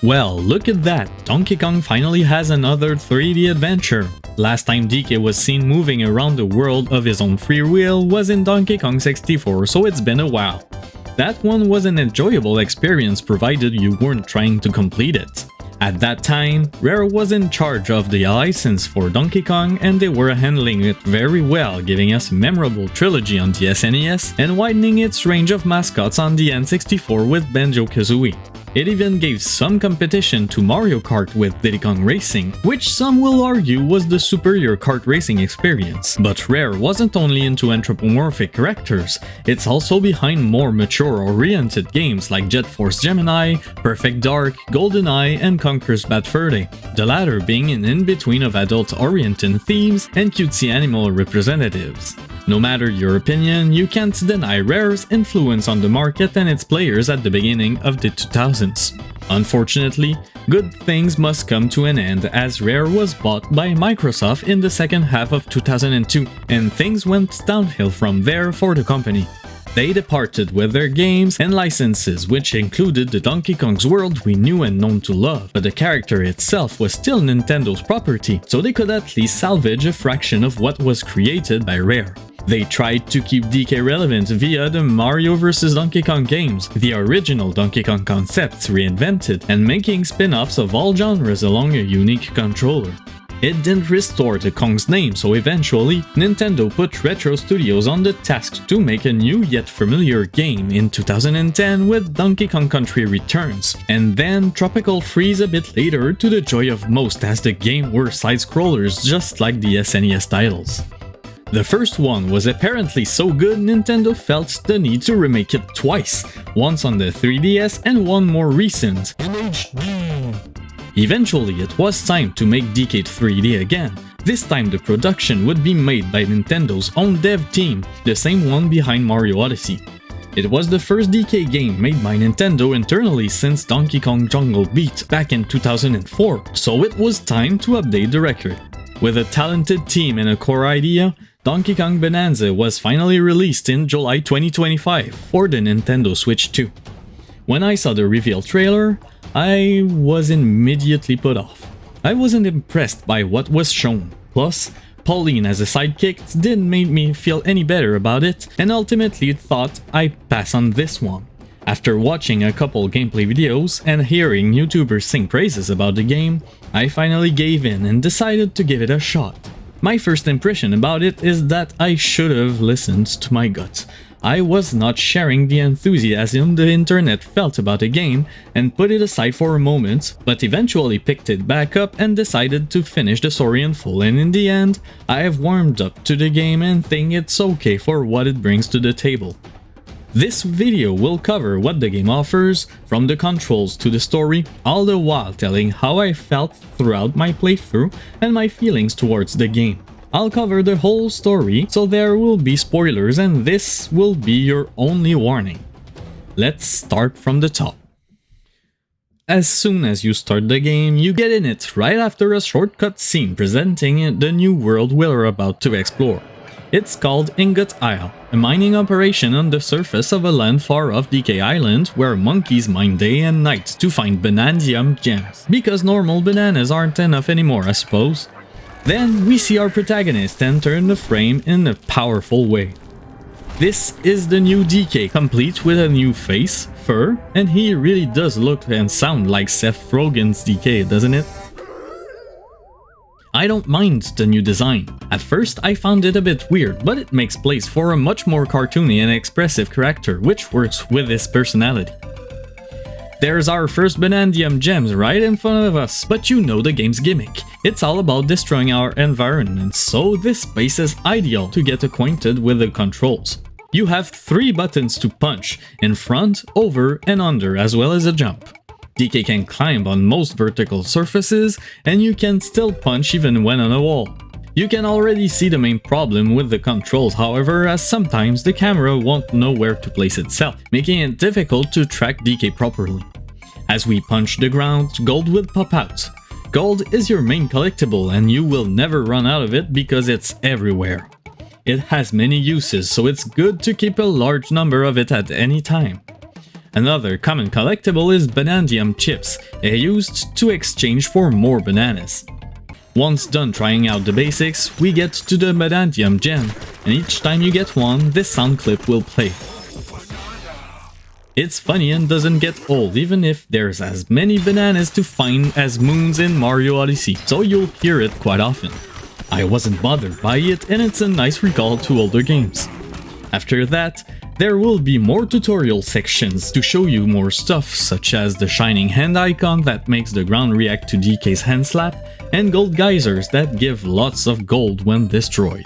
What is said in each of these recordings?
Well, look at that, Donkey Kong finally has another 3D adventure. Last time DK was seen moving around the world of his own free will was in Donkey Kong 64, so it's been a while. That one was an enjoyable experience provided you weren't trying to complete it. At that time, Rare was in charge of the license for Donkey Kong and they were handling it very well, giving us a memorable trilogy on the SNES and widening its range of mascots on the N64 with Banjo-Kazooie. It even gave some competition to Mario Kart with Diddy Kong Racing, which some will argue was the superior kart racing experience. But Rare wasn't only into anthropomorphic characters, it's also behind more mature-oriented games like Jet Force Gemini, Perfect Dark, GoldenEye, and Conker's Bad Fur Day, the latter being an in-between of adult-oriented themes and cutesy animal representatives. No matter your opinion, you can't deny Rare's influence on the market and its players at the beginning of the 2000s. Unfortunately, good things must come to an end as Rare was bought by Microsoft in the second half of 2002, and things went downhill from there for the company. They departed with their games and licenses, which included the Donkey Kong's world we knew and known to love, but the character itself was still Nintendo's property, so they could at least salvage a fraction of what was created by Rare. They tried to keep DK relevant via the Mario vs Donkey Kong games, the original Donkey Kong concepts reinvented, and making spin-offs of all genres along a unique controller. It didn't restore the Kong's name, so eventually, Nintendo put Retro Studios on the task to make a new yet familiar game in 2010 with Donkey Kong Country Returns, and then Tropical Freeze a bit later to the joy of most as the game were side-scrollers just like the SNES titles. The first one was apparently so good Nintendo felt the need to remake it twice, once on the 3DS and one more recent, in HD. Eventually it was time to make DK 3D again. This time the production would be made by Nintendo's own dev team, the same one behind Mario Odyssey. It was the first DK game made by Nintendo internally since Donkey Kong Jungle Beat back in 2004, so it was time to update the record. With a talented team and a core idea, Donkey Kong Bananza was finally released in July 2025 for the Nintendo Switch 2. When I saw the reveal trailer, I was immediately put off. I wasn't impressed by what was shown. Plus, Pauline as a sidekick didn't make me feel any better about it, and ultimately thought I'd pass on this one. After watching a couple gameplay videos and hearing YouTubers sing praises about the game, I finally gave in and decided to give it a shot. My first impression about it is that I should have listened to my gut. I was not sharing the enthusiasm the internet felt about the game and put it aside for a moment, but eventually picked it back up and decided to finish the story in full, and in the end, I have warmed up to the game and think it's okay for what it brings to the table. This video will cover what the game offers, from the controls to the story, all the while telling how I felt throughout my playthrough and my feelings towards the game. I'll cover the whole story, so there will be spoilers and this will be your only warning. Let's start from the top. As soon as you start the game, you get in it right after a shortcut scene presenting the new world we're about to explore. It's called Ingot Isle, a mining operation on the surface of a land far off DK Island where monkeys mine day and night to find banandium gems, because normal bananas aren't enough anymore, I suppose. Then we see our protagonist enter the frame in a powerful way. This is the new DK, complete with a new face, fur, and he really does look and sound like Seth Rogen's DK, doesn't it? I don't mind the new design. At first I found it a bit weird, but it makes place for a much more cartoony and expressive character, which works with his personality. There's our first banandium gems right in front of us, but you know the game's gimmick. It's all about destroying our environment, so this space is ideal to get acquainted with the controls. You have 3 buttons to punch, in front, over, and under, as well as a jump. DK can climb on most vertical surfaces, and you can still punch even when on a wall. You can already see the main problem with the controls, however, as sometimes the camera won't know where to place itself, making it difficult to track DK properly. As we punch the ground, gold will pop out. Gold is your main collectible and you will never run out of it because it's everywhere. It has many uses, so it's good to keep a large number of it at any time. Another common collectible is Banandium chips, used to exchange for more bananas. Once done trying out the basics, we get to the Banandium gem, and each time you get one, this sound clip will play. It's funny and doesn't get old even if there's as many bananas to find as moons in Mario Odyssey, so you'll hear it quite often. I wasn't bothered by it and it's a nice recall to older games. After that, there will be more tutorial sections to show you more stuff, such as the shining hand icon that makes the ground react to DK's hand slap, and gold geysers that give lots of gold when destroyed.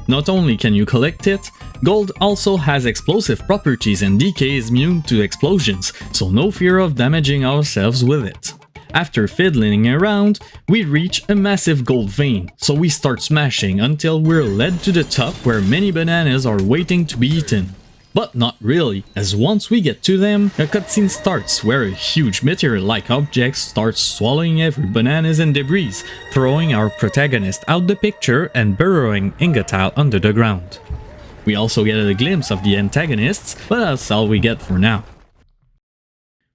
Not only can you collect it, gold also has explosive properties and DK is immune to explosions, so no fear of damaging ourselves with it. After fiddling around, we reach a massive gold vein, so we start smashing until we're led to the top where many bananas are waiting to be eaten. But not really, as once we get to them, a cutscene starts where a huge meteor-like object starts swallowing every bananas and debris, throwing our protagonist out the picture and burrowing Ingatile under the ground. We also get a glimpse of the antagonists, but that's all we get for now.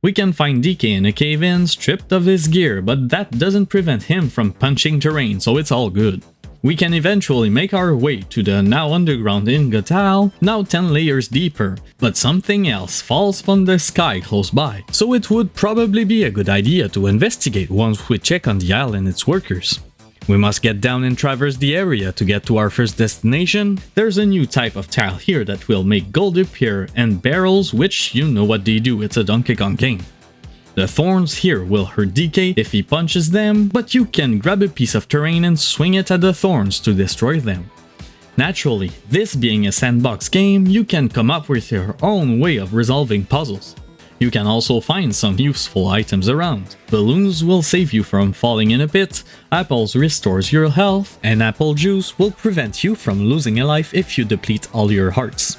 We can find DK in a cave-in, stripped of his gear, but that doesn't prevent him from punching terrain, so it's all good. We can eventually make our way to the now underground Ingatile, now 10 layers deeper, but something else falls from the sky close by, so it would probably be a good idea to investigate once we check on the isle and its workers. We must get down and traverse the area to get to our first destination. There's a new type of tile here that will make gold appear, and barrels, which you know what they do, it's a Donkey Kong game. The thorns here will hurt DK if he punches them, but you can grab a piece of terrain and swing it at the thorns to destroy them. Naturally, this being a sandbox game, you can come up with your own way of resolving puzzles. You can also find some useful items around. Balloons will save you from falling in a pit, apples restores your health, and apple juice will prevent you from losing a life if you deplete all your hearts.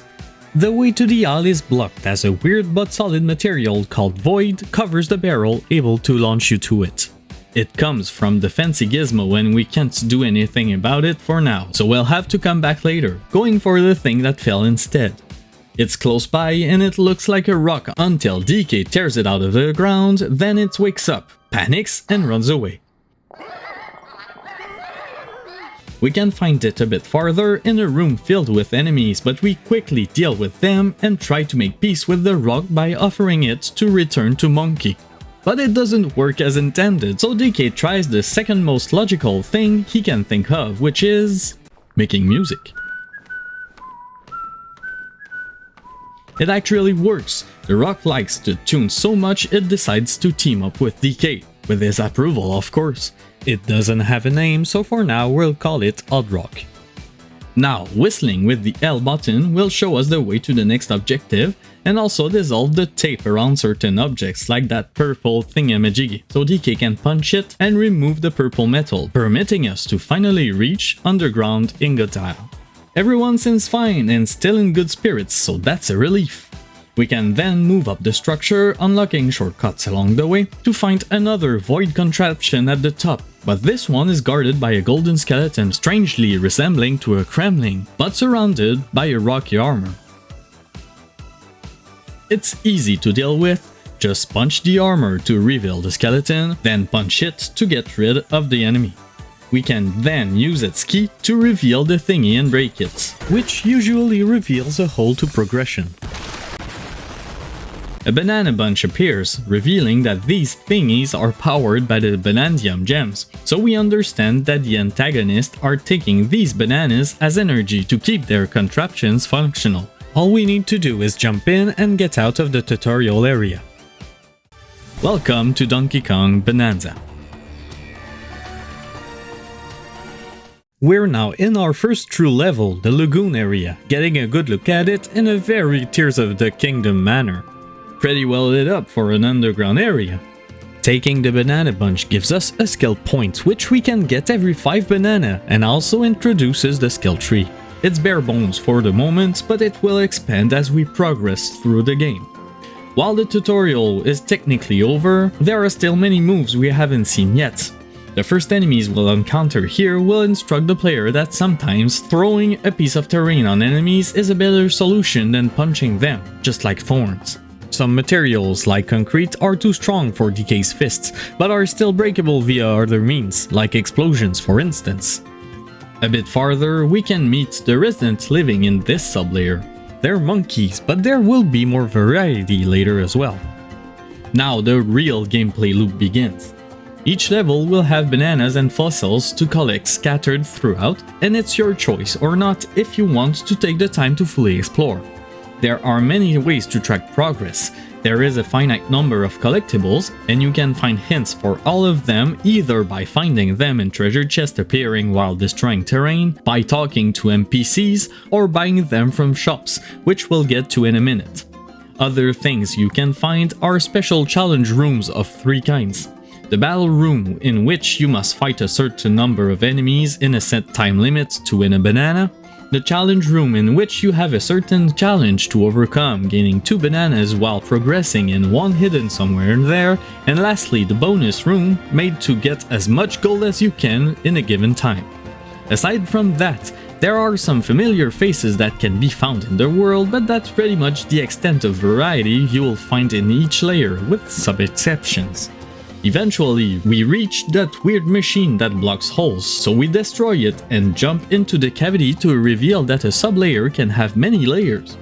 The way to the isle is blocked as a weird but solid material called Void covers the barrel, able to launch you to it. It comes from the fancy gizmo and we can't do anything about it for now, so we'll have to come back later, going for the thing that fell instead. It's close by and it looks like a rock until DK tears it out of the ground, then it wakes up, panics and runs away. We can find it a bit farther in a room filled with enemies, but we quickly deal with them and try to make peace with the rock by offering it to return to Monkey. But it doesn't work as intended, so DK tries the second most logical thing he can think of, which is making music. It actually works. The rock likes the tune so much it decides to team up with DK, with his approval of course. It doesn't have a name, so for now we'll call it Odd Rock. Now, whistling with the L button will show us the way to the next objective, and also dissolve the tape around certain objects like that purple thingamajiggy, so DK can punch it and remove the purple metal, permitting us to finally reach underground Ingatile. Everyone seems fine and still in good spirits, so that's a relief. We can then move up the structure, unlocking shortcuts along the way, to find another void contraption at the top, but this one is guarded by a golden skeleton strangely resembling to a Kremlin, but surrounded by a rocky armor. It's easy to deal with, just punch the armor to reveal the skeleton, then punch it to get rid of the enemy. We can then use its key to reveal the thingy and break it, which usually reveals a hole to progression. A banana bunch appears, revealing that these thingies are powered by the Banandium gems, so we understand that the antagonists are taking these bananas as energy to keep their contraptions functional. All we need to do is jump in and get out of the tutorial area. Welcome to Donkey Kong Bananza. We're now in our first true level, the lagoon area, getting a good look at it in a very Tears of the Kingdom manner. Pretty well lit up for an underground area. Taking the banana bunch gives us a skill point, which we can get every 5 banana, and also introduces the skill tree. It's bare bones for the moment, but it will expand as we progress through the game. While the tutorial is technically over, there are still many moves we haven't seen yet. The first enemies we'll encounter here will instruct the player that sometimes throwing a piece of terrain on enemies is a better solution than punching them, just like thorns. Some materials, like concrete, are too strong for DK's fists, but are still breakable via other means, like explosions for instance. A bit farther, we can meet the residents living in this sublayer. They're monkeys, but there will be more variety later as well. Now the real gameplay loop begins. Each level will have bananas and fossils to collect scattered throughout, and it's your choice or not if you want to take the time to fully explore. There are many ways to track progress. There is a finite number of collectibles, and you can find hints for all of them either by finding them in treasure chests appearing while destroying terrain, by talking to NPCs, or buying them from shops, which we'll get to in a minute. Other things you can find are special challenge rooms of 3 kinds. The battle room, in which you must fight a certain number of enemies in a set time limit to win a banana. The challenge room, in which you have a certain challenge to overcome, gaining 2 bananas while progressing and 1 hidden somewhere in there. And lastly, the bonus room, made to get as much gold as you can in a given time. Aside from that, there are some familiar faces that can be found in the world, but that's pretty much the extent of variety you will find in each layer, with some exceptions. Eventually, we reach that weird machine that blocks holes, so we destroy it and jump into the cavity to reveal that a sublayer can have many layers.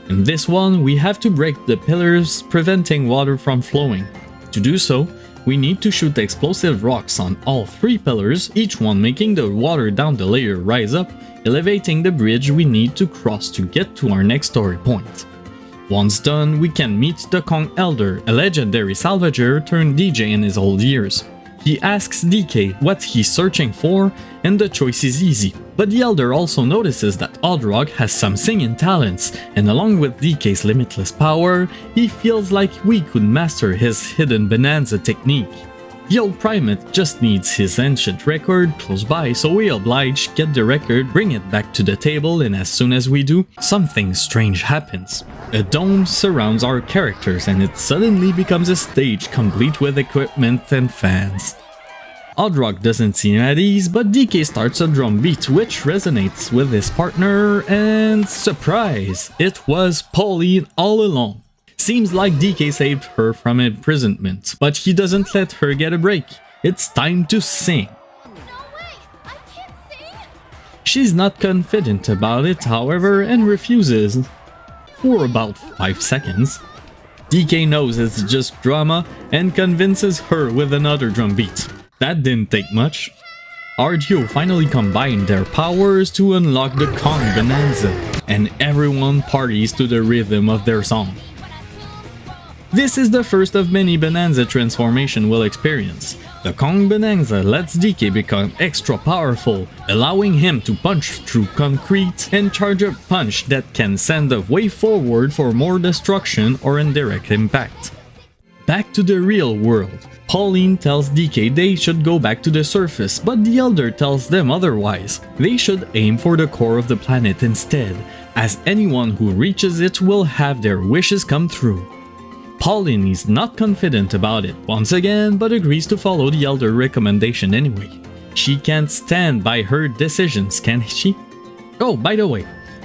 In this one, we have to break the pillars preventing water from flowing. To do so, we need to shoot explosive rocks on all 3 pillars, each one making the water down the layer rise up, elevating the bridge we need to cross to get to our next story point. Once done, we can meet the Kong Elder, a legendary salvager turned DJ in his old years. He asks DK what he's searching for, and the choice is easy. But the Elder also notices that Odrog has some singing talents, and along with DK's limitless power, he feels like we could master his hidden Bananza technique. The old primate just needs his ancient record close by, so we oblige, get the record, bring it back to the table, and as soon as we do, something strange happens. A dome surrounds our characters and it suddenly becomes a stage complete with equipment and fans. Odrog doesn't seem at ease, but DK starts a drum beat which resonates with his partner, and surprise! It was Pauline all along. Seems like DK saved her from imprisonment, but he doesn't let her get a break. It's time to sing. No way! I can't sing! She's not confident about it, however, and refuses. For about 5 seconds. DK knows it's just drama and convinces her with another drum beat. That didn't take much. Our duo finally combined their powers to unlock the Kong Bananza, and everyone parties to the rhythm of their song. This is the first of many Bananza transformation we'll experience. The Kong Bananza lets DK become extra powerful, allowing him to punch through concrete and charge a punch that can send a way forward for more destruction or indirect impact. Back to the real world. Pauline tells DK they should go back to the surface, but the Elder tells them otherwise. They should aim for the core of the planet instead, as anyone who reaches it will have their wishes come true. Pauline is not confident about it once again, but agrees to follow the Elder recommendation anyway. She can't stand by her decisions, can she? Oh, by the way,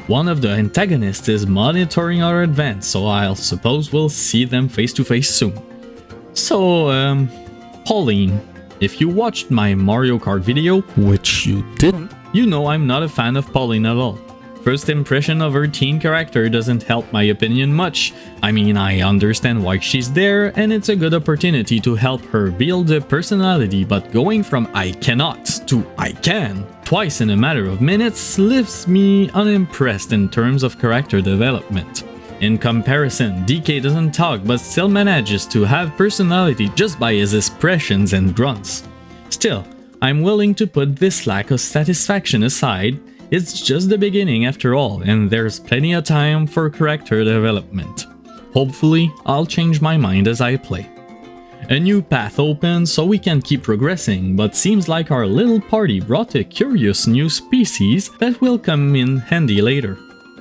one of the antagonists is monitoring our advance, so I'll suppose we'll see them face to face soon. So, Pauline, if you watched my Mario Kart video, which you didn't, you know I'm not a fan of Pauline at all. First impression of her teen character doesn't help my opinion much. I mean, I understand why she's there, and it's a good opportunity to help her build a personality, but going from I cannot to I can twice in a matter of minutes leaves me unimpressed in terms of character development. In comparison, DK doesn't talk but still manages to have personality just by his expressions and grunts. Still, I'm willing to put this lack of satisfaction aside. It's just the beginning after all, and there's plenty of time for character development. Hopefully, I'll change my mind as I play. A new path opens so we can keep progressing, but seems like our little party brought a curious new species that will come in handy later.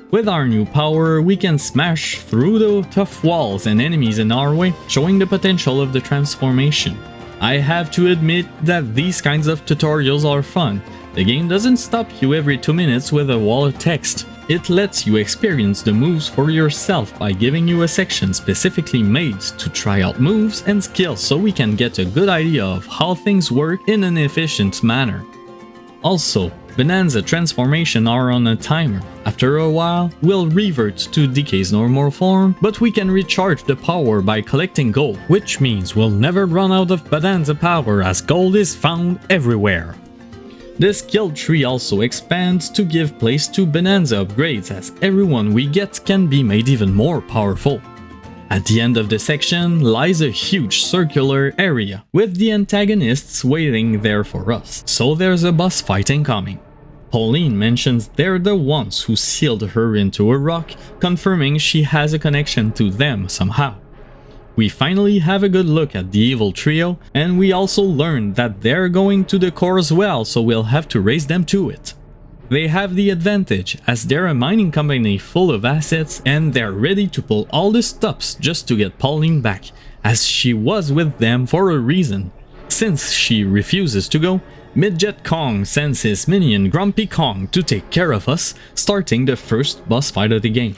With our new power, we can smash through the tough walls and enemies in our way, showing the potential of the transformation. I have to admit that these kinds of tutorials are fun, The game doesn't stop you every 2 minutes with a wall of text. It lets you experience the moves for yourself by giving you a section specifically made to try out moves and skills so we can get a good idea of how things work in an efficient manner. Also, Bananza transformation are on a timer. After a while, we'll revert to DK's normal form, but we can recharge the power by collecting gold, which means we'll never run out of Bananza power as gold is found everywhere. The skill tree also expands to give place to Bananza upgrades as everyone we get can be made even more powerful. At the end of the section lies a huge circular area, with the antagonists waiting there for us, so there's a boss fight incoming. Pauline mentions they're the ones who sealed her into a rock, confirming she has a connection to them somehow. We finally have a good look at the evil trio, and we also learn that they're going to the core as well, so we'll have to race them to it. They have the advantage as they're a mining company full of assets and they're ready to pull all the stops just to get Pauline back, as she was with them for a reason. Since she refuses to go, Midget Kong sends his minion Grumpy Kong to take care of us, starting the first boss fight of the game.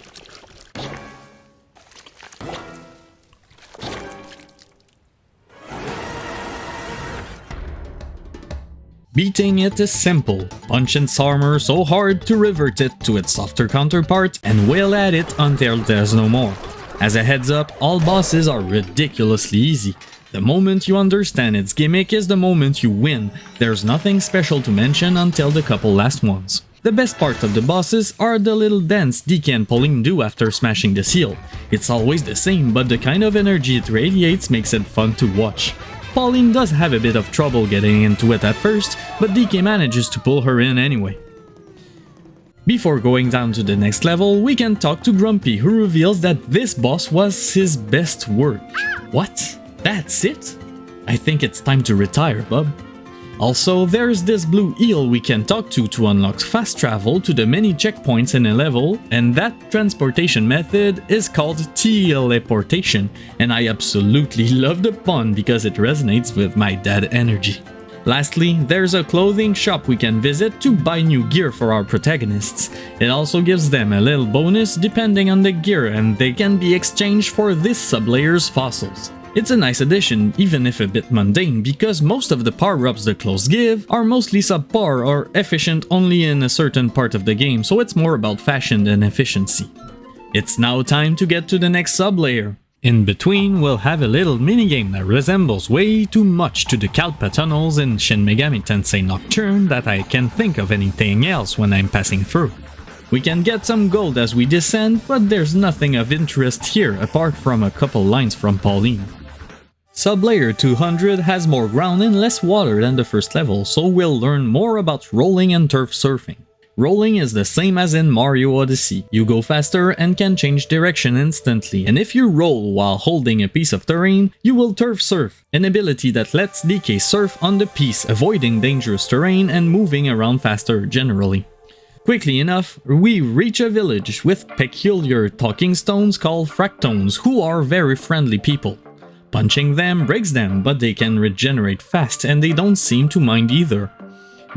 Beating it is simple. Punch its armor so hard to revert it to its softer counterpart and wail at it until there's no more. As a heads up, all bosses are ridiculously easy. The moment you understand its gimmick is the moment you win. There's nothing special to mention until the couple last ones. The best part of the bosses are the little dance DK and Pauline do after smashing the seal. It's always the same, but the kind of energy it radiates makes it fun to watch. Pauline does have a bit of trouble getting into it at first, but DK manages to pull her in anyway. Before going down to the next level, we can talk to Grumpy, who reveals that this boss was his best work. What? That's it? I think it's time to retire, bub. Also, there's this blue eel we can talk to unlock fast travel to the many checkpoints in a level, and that transportation method is called teleportation, and I absolutely love the pun because it resonates with my dad energy. Lastly, there's a clothing shop we can visit to buy new gear for our protagonists. It also gives them a little bonus depending on the gear, and they can be exchanged for this sublayer's fossils. It's a nice addition, even if a bit mundane, because most of the power-ups the clothes give are mostly subpar or efficient only in a certain part of the game, so it's more about fashion than efficiency. It's now time to get to the next sublayer. In between, we'll have a little minigame that resembles way too much to the Kalpa tunnels in Shin Megami Tensei Nocturne that I can't think of anything else when I'm passing through. We can get some gold as we descend, but there's nothing of interest here apart from a couple lines from Pauline. Sublayer 200 has more ground and less water than the first level, so we'll learn more about rolling and turf surfing. Rolling is the same as in Mario Odyssey. You go faster and can change direction instantly, and if you roll while holding a piece of terrain, you will turf surf, an ability that lets DK surf on the piece, avoiding dangerous terrain and moving around faster generally. Quickly enough, we reach a village with peculiar talking stones called fractones, who are very friendly people. Punching them breaks them, but they can regenerate fast and they don't seem to mind either.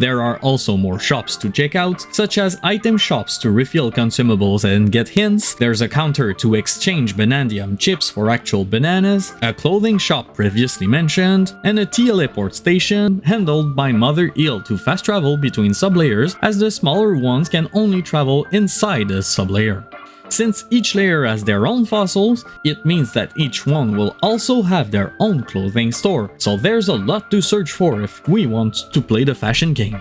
There are also more shops to check out, such as item shops to refill consumables and get hints, there's a counter to exchange Banandium chips for actual bananas, a clothing shop previously mentioned, and a teleport station handled by Mother Eel to fast travel between sublayers, as the smaller ones can only travel inside a sublayer. Since each layer has their own fossils, it means that each one will also have their own clothing store, so there's a lot to search for if we want to play the fashion game.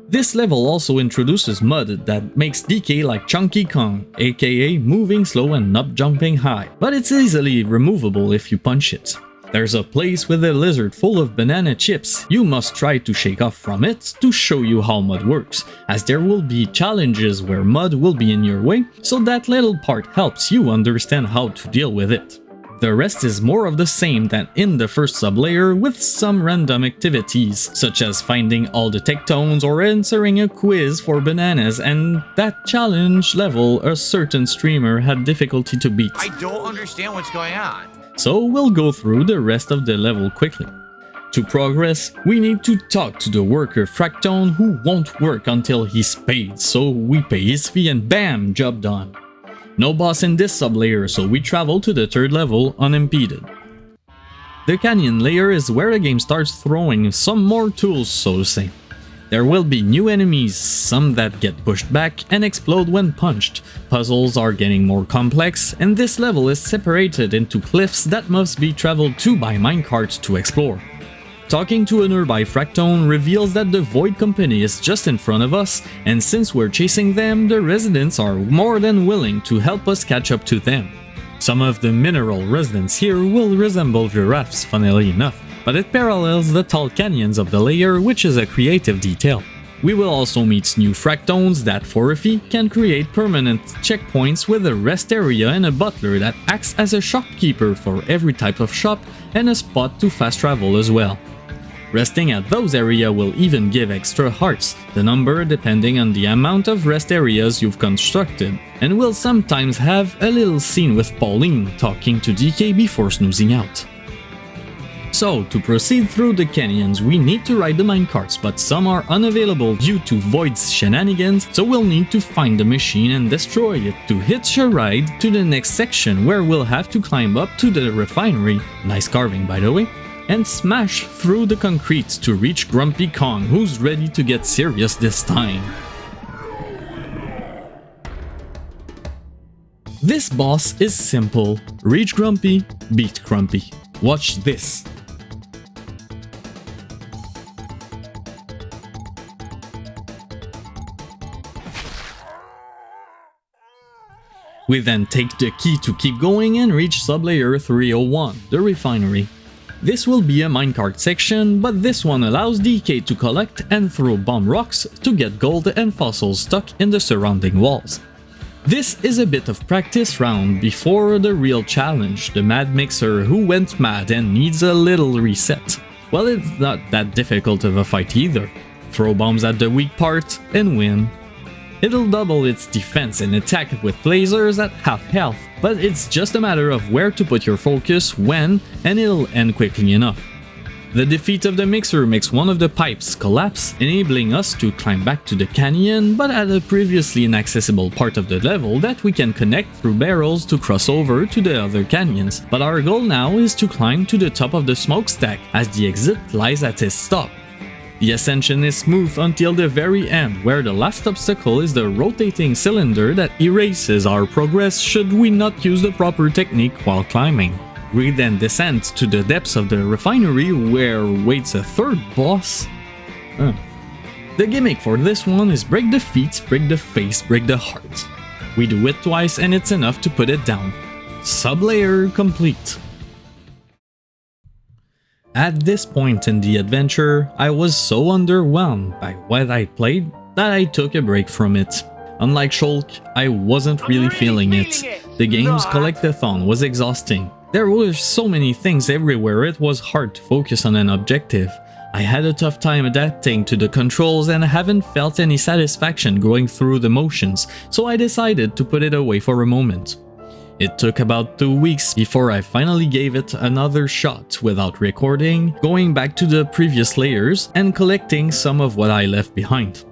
This level also introduces mud that makes DK like Chunky Kong, aka moving slow and not jumping high, but it's easily removable if you punch it. There's a place with a lizard full of banana chips. You must try to shake off from it to show you how mud works, as there will be challenges where mud will be in your way, so that little part helps you understand how to deal with it. The rest is more of the same than in the first sublayer, with some random activities, such as finding all the tectones or answering a quiz for bananas, and that challenge level a certain streamer had difficulty to beat. I don't understand what's going on. So we'll go through the rest of the level quickly. To progress, we need to talk to the worker Fractone who won't work until he's paid, so we pay his fee and bam, job done. No boss in this sub-layer, so we travel to the 3rd level unimpeded. The canyon layer is where the game starts throwing some more tools, so to say. There will be new enemies, some that get pushed back and explode when punched. Puzzles are getting more complex, and this level is separated into cliffs that must be traveled to by minecarts to explore. Talking to a nearby Fractone reveals that the Void Company is just in front of us, and since we're chasing them, the residents are more than willing to help us catch up to them. Some of the mineral residents here will resemble giraffes, funnily enough, but it parallels the tall canyons of the layer, which is a creative detail. We will also meet new Fractones that, for a fee, can create permanent checkpoints with a rest area and a butler that acts as a shopkeeper for every type of shop and a spot to fast travel as well. Resting at those areas will even give extra hearts, the number depending on the amount of rest areas you've constructed, and will sometimes have a little scene with Pauline talking to DK before snoozing out. So, to proceed through the canyons, we need to ride the minecarts, but some are unavailable due to Void's shenanigans, so we'll need to find the machine and destroy it to hitch a ride to the next section where we'll have to climb up to the refinery, nice carving by the way, and smash through the concrete to reach Grumpy Kong, who's ready to get serious this time. This boss is simple. Reach Grumpy, beat Grumpy. Watch this. We then take the key to keep going and reach sublayer 301, the refinery. This will be a minecart section, but this one allows DK to collect and throw bomb rocks to get gold and fossils stuck in the surrounding walls. This is a bit of practice round before the real challenge, the mad mixer who went mad and needs a little reset. Well, it's not that difficult of a fight either. Throw bombs at the weak part and win. It'll double its defense and attack with lasers at half health, but it's just a matter of where to put your focus when, and it'll end quickly enough. The defeat of the mixer makes one of the pipes collapse, enabling us to climb back to the canyon, but at a previously inaccessible part of the level that we can connect through barrels to cross over to the other canyons. But our goal now is to climb to the top of the smokestack, as the exit lies at its top. The ascension is smooth until the very end, where the last obstacle is the rotating cylinder that erases our progress should we not use the proper technique while climbing. We then descend to the depths of the refinery where waits a third boss. The gimmick for this one is break the feet, break the face, break the heart. We do it twice and it's enough to put it down. Sublayer complete. At this point in the adventure, I was so underwhelmed by what I played that I took a break from it. Unlike Shulk, I wasn't really feeling it. The game's collectathon was exhausting. There were so many things everywhere it was hard to focus on an objective. I had a tough time adapting to the controls and haven't felt any satisfaction going through the motions, so I decided to put it away for a moment. It took about 2 weeks before I finally gave it another shot without recording, going back to the previous layers and collecting some of what I left behind.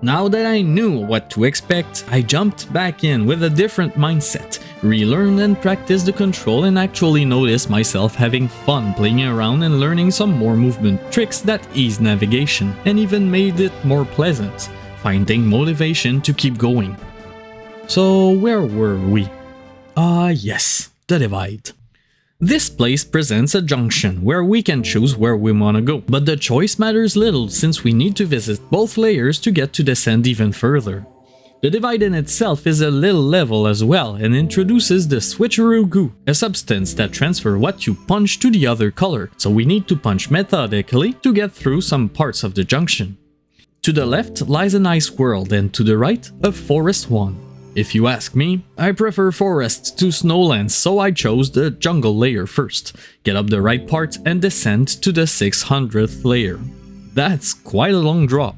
Now that I knew what to expect, I jumped back in with a different mindset, relearned and practiced the control and actually noticed myself having fun playing around and learning some more movement tricks that ease navigation and even made it more pleasant, finding motivation to keep going. So where were we? Yes, the divide. This place presents a junction where we can choose where we want to go, but the choice matters little since we need to visit both layers to get to descend even further. The divide in itself is a little level as well and introduces the switcheroo goo, a substance that transfers what you punch to the other color, so we need to punch methodically to get through some parts of the junction. To the left lies a nice world and to the right a forest one. If you ask me, I prefer forests to snowlands, so I chose the jungle layer first, get up the right part and descend to the 600th layer. That's quite a long drop.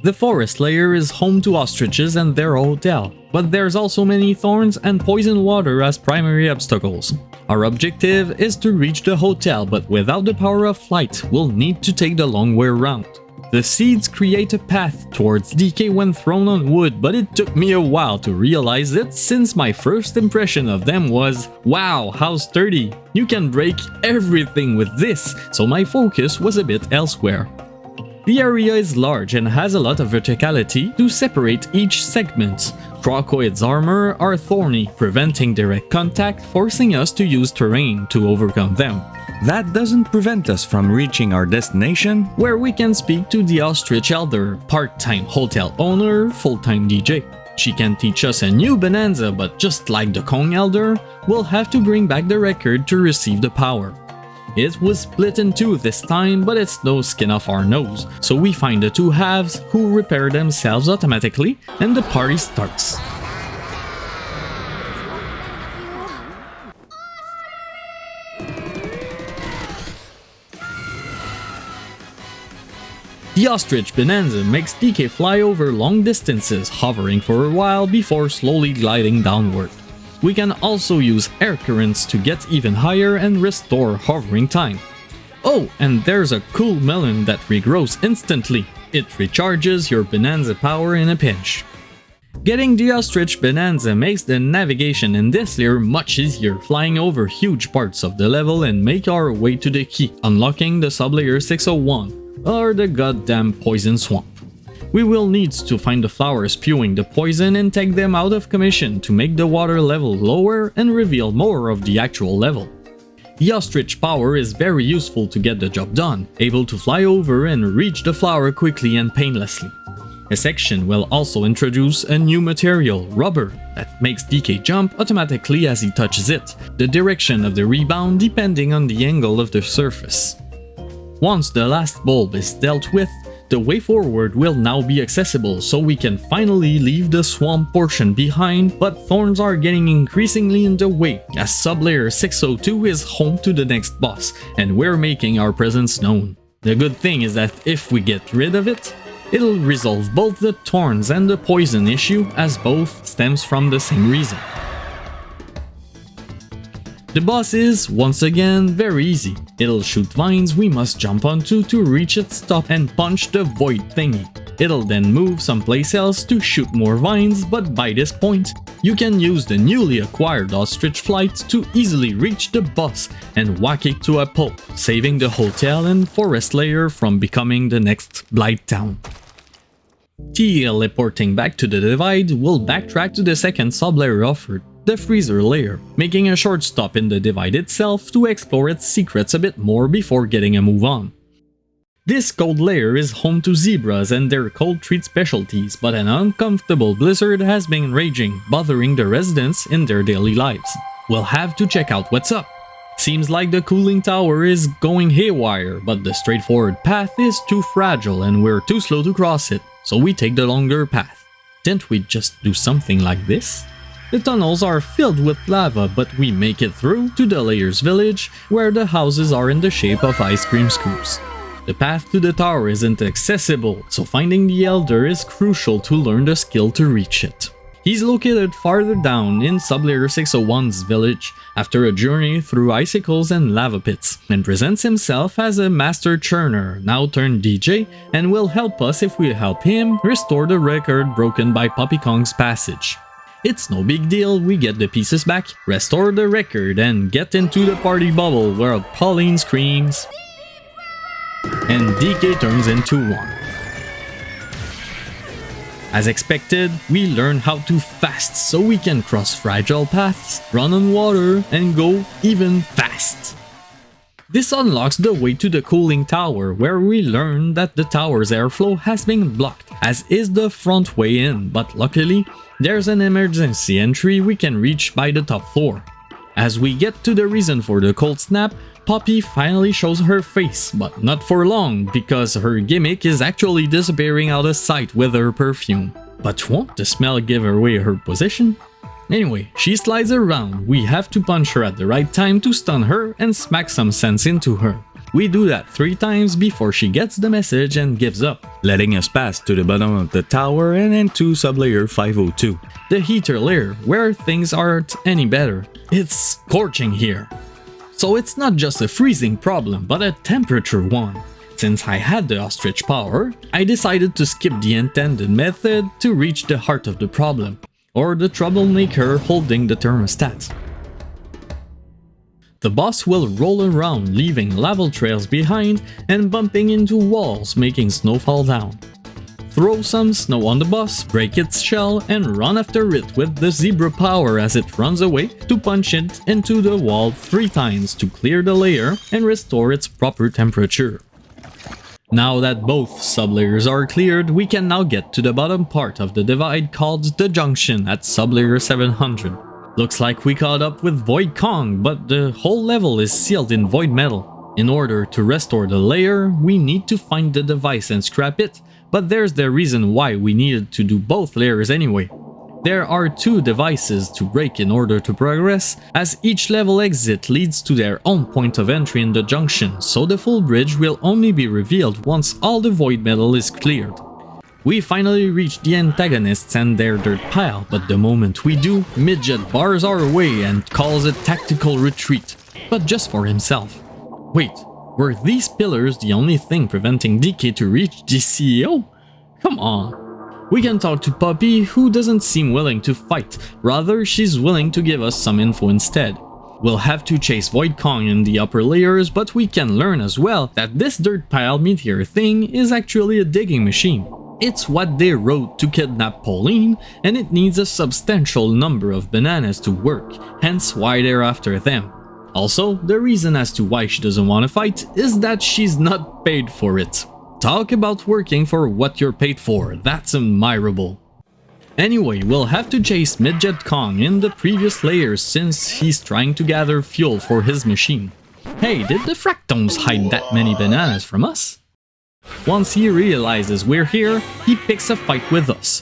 The forest layer is home to ostriches and their hotel, but there's also many thorns and poison water as primary obstacles. Our objective is to reach the hotel, but without the power of flight, we'll need to take the long way around. The seeds create a path towards DK when thrown on wood, but it took me a while to realize it since my first impression of them was, wow, how sturdy! You can break everything with this, so my focus was a bit elsewhere. The area is large and has a lot of verticality to separate each segment. Crocoid's armor are thorny, preventing direct contact, forcing us to use terrain to overcome them. That doesn't prevent us from reaching our destination, Where we can speak to the Ostrich Elder, part-time hotel owner, full-time DJ. She can teach us a new Bananza, but just like the Kong Elder, we'll have to bring back the record to receive the power. It was split in two this time, but it's no skin off our nose, so we find the two halves who repair themselves automatically, and the party starts. The Ostrich Bananza makes DK fly over long distances, hovering for a while before slowly gliding downward. We can also use air currents to get even higher and restore hovering time. Oh, and there's a cool melon that regrows instantly. It recharges your Bananza power in a pinch. Getting the Ostrich Bananza makes the navigation in this layer much easier, flying over huge parts of the level and make our way to the key, unlocking the sublayer 601, or the goddamn poison swamp. We will need to find the flowers spewing the poison and take them out of commission to make the water level lower and reveal more of the actual level. The ostrich power is very useful to get the job done, able to fly over and reach the flower quickly and painlessly. A section will also introduce a new material, rubber, that makes DK jump automatically as he touches it, the direction of the rebound depending on the angle of the surface. Once the last bulb is dealt with, the way forward will now be accessible, so we can finally leave the swamp portion behind, but thorns are getting increasingly in the way, as sublayer 602 is home to the next boss, and we're making our presence known. The good thing is that if we get rid of it, it'll resolve both the thorns and the poison issue, as both stems from the same reason. The boss is, once again, very easy. It'll shoot vines we must jump onto to reach its top and punch the void thingy. It'll then move someplace else to shoot more vines, but by this point, you can use the newly acquired ostrich flight to easily reach the boss and whack it to a pulp, saving the hotel and forest layer from becoming the next Blight Town. Teleporting back to the divide, we'll backtrack to the second sublayer offered, the freezer layer, making a short stop in the divide itself to explore its secrets a bit more before getting a move on. This cold layer is home to zebras and their cold treat specialties, but an uncomfortable blizzard has been raging, bothering the residents in their daily lives. We'll have to check out what's up. Seems like the cooling tower is going haywire, but the straightforward path is too fragile and we're too slow to cross it, so we take the longer path. Didn't we just do something like this? The tunnels are filled with lava, but we make it through to the layer's village, where the houses are in the shape of ice cream scoops. The path to the tower isn't accessible, so finding the Elder is crucial to learn the skill to reach it. He's located farther down in sublayer 601's village, after a journey through icicles and lava pits, and presents himself as a master churner, now turned DJ, and will help us if we help him restore the record broken by Poppy Kong's passage. It's no big deal, we get the pieces back, restore the record, and get into the party bubble where Pauline screams and DK turns into one. As expected, we learn how to fast so we can cross fragile paths, run on water, and go even fast. This unlocks the way to the cooling tower, where we learn that the tower's airflow has been blocked, as is the front way in, but luckily, there's an emergency entry we can reach by the top floor. As we get to the reason for the cold snap, Poppy finally shows her face, but not for long, because her gimmick is actually disappearing out of sight with her perfume. But won't the smell give away her position? Anyway, she slides around, we have to punch her at the right time to stun her and smack some sense into her. We do that 3 times before she gets the message and gives up, letting us pass to the bottom of the tower and into sublayer 502. The heater layer, where things aren't any better. It's scorching here. So it's not just a freezing problem, but a temperature one. Since I had the ostrich power, I decided to skip the intended method to reach the heart of the problem, or the troublemaker holding the thermostat. The boss will roll around, leaving lava trails behind and bumping into walls, making snow fall down. Throw some snow on the boss, break its shell, and run after it with the zebra power as it runs away to punch it into the wall 3 times to clear the layer and restore its proper temperature. Now that both sublayers are cleared, we can now get to the bottom part of the divide called the Junction at sublayer 700. Looks like we caught up with Void Kong, but the whole level is sealed in void metal. In order to restore the layer, we need to find the device and scrap it, but there's the reason why we needed to do both layers anyway. There are 2 devices to break in order to progress, as each level exit leads to their own point of entry in the junction, so the full bridge will only be revealed once all the void metal is cleared. We finally reach the antagonists and their dirt pile, but the moment we do, Midget bars our way and calls a tactical retreat, but just for himself. Wait, were these pillars the only thing preventing DK to reach the CEO? Come on. We can talk to Poppy, who doesn't seem willing to fight, rather she's willing to give us some info instead. We'll have to chase Void Kong in the upper layers, but we can learn as well that this dirt pile meteor thing is actually a digging machine. It's what they wrote to kidnap Pauline, and it needs a substantial number of bananas to work, hence why they're after them. Also, the reason as to why she doesn't want to fight is that she's not paid for it. Talk about working for what you're paid for, that's admirable. Anyway, we'll have to chase Midget Kong in the previous layers since he's trying to gather fuel for his machine. Hey, did the Fractones hide that many bananas from us? Once he realizes we're here, he picks a fight with us.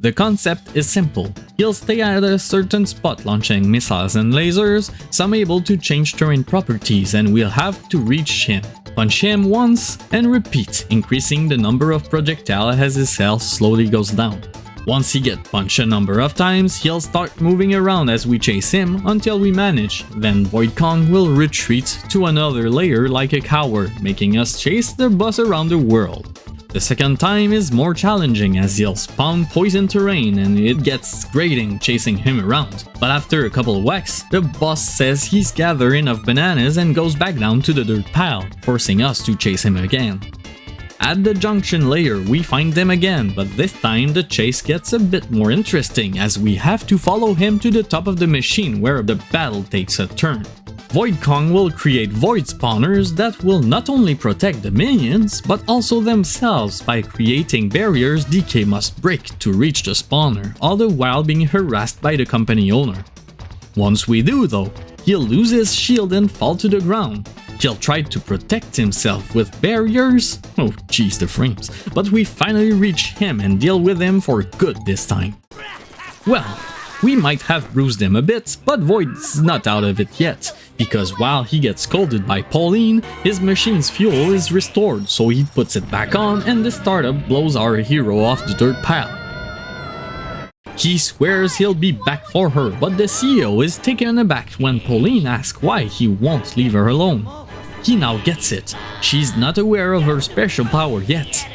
The concept is simple. He'll stay at a certain spot launching missiles and lasers, some able to change terrain properties, and we'll have to reach him. Punch him once and repeat, increasing the number of projectiles as his health slowly goes down. Once he gets punched a number of times, he'll start moving around as we chase him until we manage. Then Void Kong will retreat to another layer like a coward, making us chase the boss around the world. The second time is more challenging as he'll spawn poison terrain and it gets grating chasing him around. But after a couple of whacks, the boss says he's gathered enough bananas and goes back down to the dirt pile, forcing us to chase him again. At the junction layer, we find them again, but this time the chase gets a bit more interesting as we have to follow him to the top of the machine where the battle takes a turn. Void Kong will create void spawners that will not only protect the minions, but also themselves by creating barriers DK must break to reach the spawner, all the while being harassed by the company owner. Once we do though, he'll lose his shield and fall to the ground. He'll try to protect himself with barriers, oh jeez the frames, but we finally reach him and deal with him for good this time. Well, we might have bruised him a bit, but Void's not out of it yet, because while he gets scolded by Pauline, his machine's fuel is restored, so he puts it back on and the startup blows our hero off the dirt pile. He swears he'll be back for her, but the CEO is taken aback when Pauline asks why he won't leave her alone. He now gets it, she's not aware of her special power yet.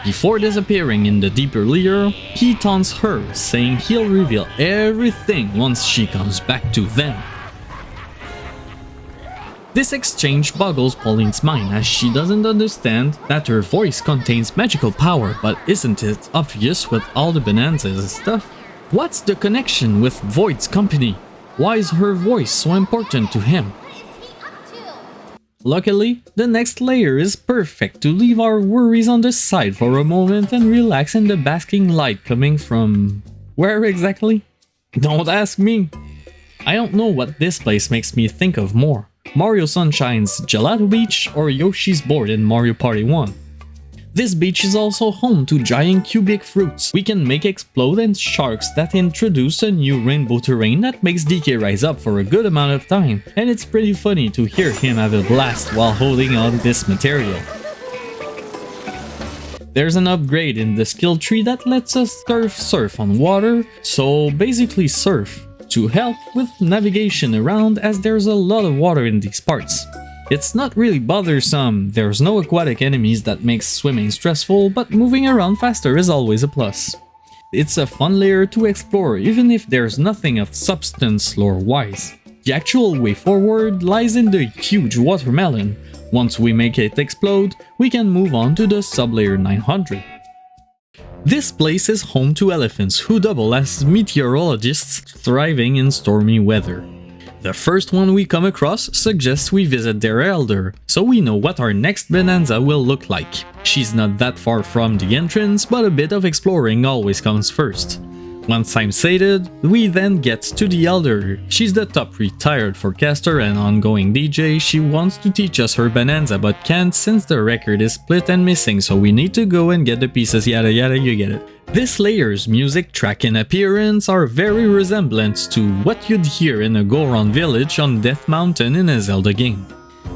Before disappearing in the deeper layer, he taunts her, saying he'll reveal everything once she comes back to them. This exchange boggles Pauline's mind as she doesn't understand that her voice contains magical power, but isn't it obvious with all the Bananzas and stuff? What's the connection with Void's company? Why is her voice so important to him? Luckily, the next layer is perfect to leave our worries on the side for a moment and relax in the basking light coming from... where exactly? Don't ask me! I don't know what this place makes me think of more. Mario Sunshine's Gelato Beach or Yoshi's Board in Mario Party 1. This beach is also home to giant cubic fruits we can make explode and sharks that introduce a new rainbow terrain that makes DK rise up for a good amount of time, and it's pretty funny to hear him have a blast while holding on this material. There's an upgrade in the skill tree that lets us surf on water, so basically surf, to help with navigation around as there's a lot of water in these parts. It's not really bothersome, there's no aquatic enemies that makes swimming stressful, but moving around faster is always a plus. It's a fun layer to explore even if there's nothing of substance lore-wise. The actual way forward lies in the huge watermelon. Once we make it explode, we can move on to the sublayer 900. This place is home to elephants who double as meteorologists thriving in stormy weather. The first one we come across suggests we visit their elder, so we know what our next Bananza will look like. She's not that far from the entrance, but a bit of exploring always comes first. Once I'm sated, we then get to the elder. She's the top retired forecaster and ongoing DJ. She wants to teach us her Bananza but can't since the record is split and missing, so we need to go and get the pieces, yada yada, you get it. This layer's music, track and appearance are very resemblant to what you'd hear in a Goron village on Death Mountain in a Zelda game.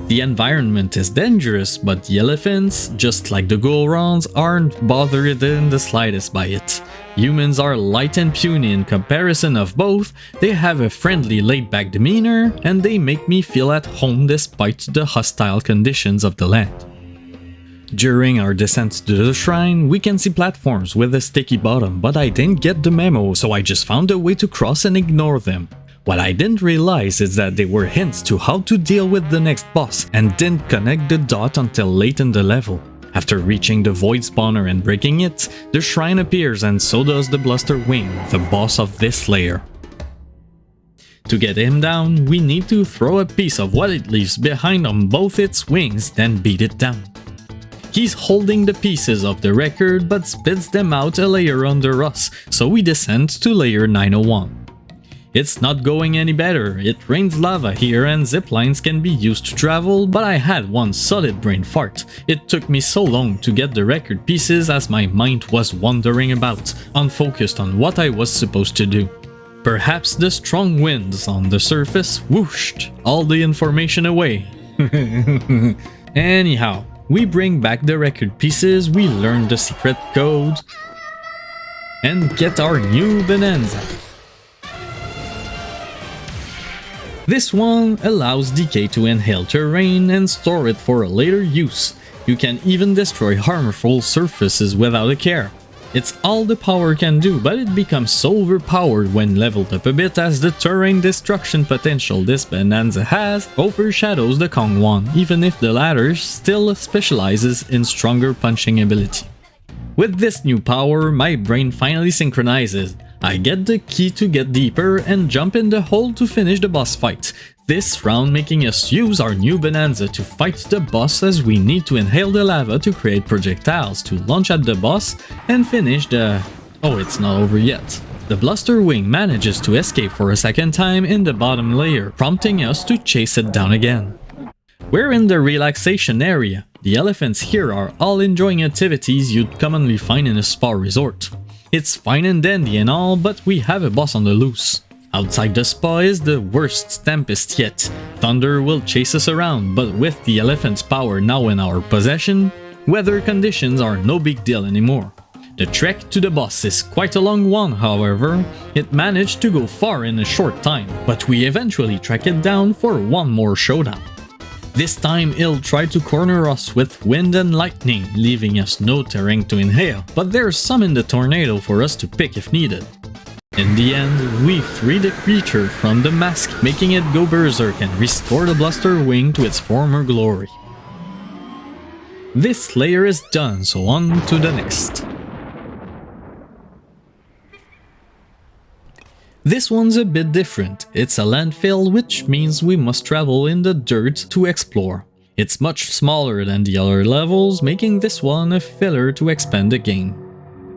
The environment is dangerous, but the elephants, just like the Gorons, aren't bothered in the slightest by it. Humans are light and puny in comparison of both, they have a friendly laid-back demeanor, and they make me feel at home despite the hostile conditions of the land. During our descent to the shrine, we can see platforms with a sticky bottom, but I didn't get the memo, so I just found a way to cross and ignore them. What I didn't realize is that they were hints to how to deal with the next boss, and didn't connect the dot until late in the level. After reaching the void spawner and breaking it, the shrine appears and so does the Bluster Wing, the boss of this layer. To get him down, we need to throw a piece of what it leaves behind on both its wings, then beat it down. He's holding the pieces of the record but spits them out a layer under us, so we descend to layer 901. It's not going any better, it rains lava here and ziplines can be used to travel, but I had one solid brain fart. It took me so long to get the record pieces as my mind was wandering about, unfocused on what I was supposed to do. Perhaps the strong winds on the surface whooshed all the information away. Anyhow, we bring back the record pieces, we learn the secret code, and get our new Bananza. This one allows DK to inhale terrain and store it for a later use. You can even destroy harmful surfaces without a care. It's all the power can do, but it becomes so overpowered when leveled up a bit as the terrain destruction potential this Bananza has overshadows the Kong one, even if the latter still specializes in stronger punching ability. With this new power, my brain finally synchronizes. I get the key to get deeper and jump in the hole to finish the boss fight. This round making us use our new Bananza to fight the boss as we need to inhale the lava to create projectiles to launch at the boss and finish the... Oh, it's not over yet. The Bluster Wing manages to escape for a second time in the bottom layer, prompting us to chase it down again. We're in the relaxation area. The elephants here are all enjoying activities you'd commonly find in a spa resort. It's fine and dandy and all, but we have a boss on the loose. Outside the spa is the worst tempest yet. Thunder will chase us around, but with the elephant's power now in our possession, weather conditions are no big deal anymore. The trek to the boss is quite a long one, however. It managed to go far in a short time, but we eventually track it down for one more showdown. This time he'll try to corner us with wind and lightning, leaving us no terrain to inhale, but there's some in the tornado for us to pick if needed. In the end, we free the creature from the mask, making it go berserk and restore the Bluster Wing to its former glory. This layer is done, so on to the next. This one's a bit different. It's a landfill, which means we must travel in the dirt to explore. It's much smaller than the other levels, making this one a filler to expand the game.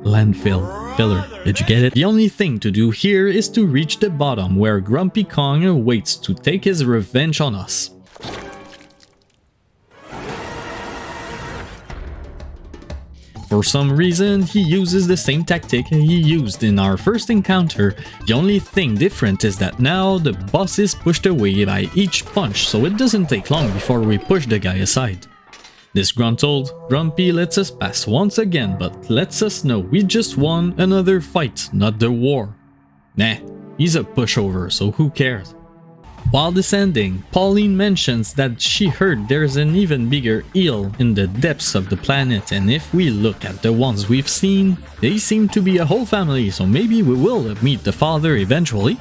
Landfill. Filler. Did you get it? The only thing to do here is to reach the bottom where Grumpy Kong awaits to take his revenge on us. For some reason, he uses the same tactic he used in our first encounter. The only thing different is that now the boss is pushed away by each punch, so it doesn't take long before we push the guy aside. Disgruntled, Grumpy lets us pass once again, but lets us know we just won another fight, not the war. Nah, he's a pushover, so who cares? While descending, Pauline mentions that she heard there's an even bigger eel in the depths of the planet, and if we look at the ones we've seen, they seem to be a whole family, so maybe we will meet the father eventually.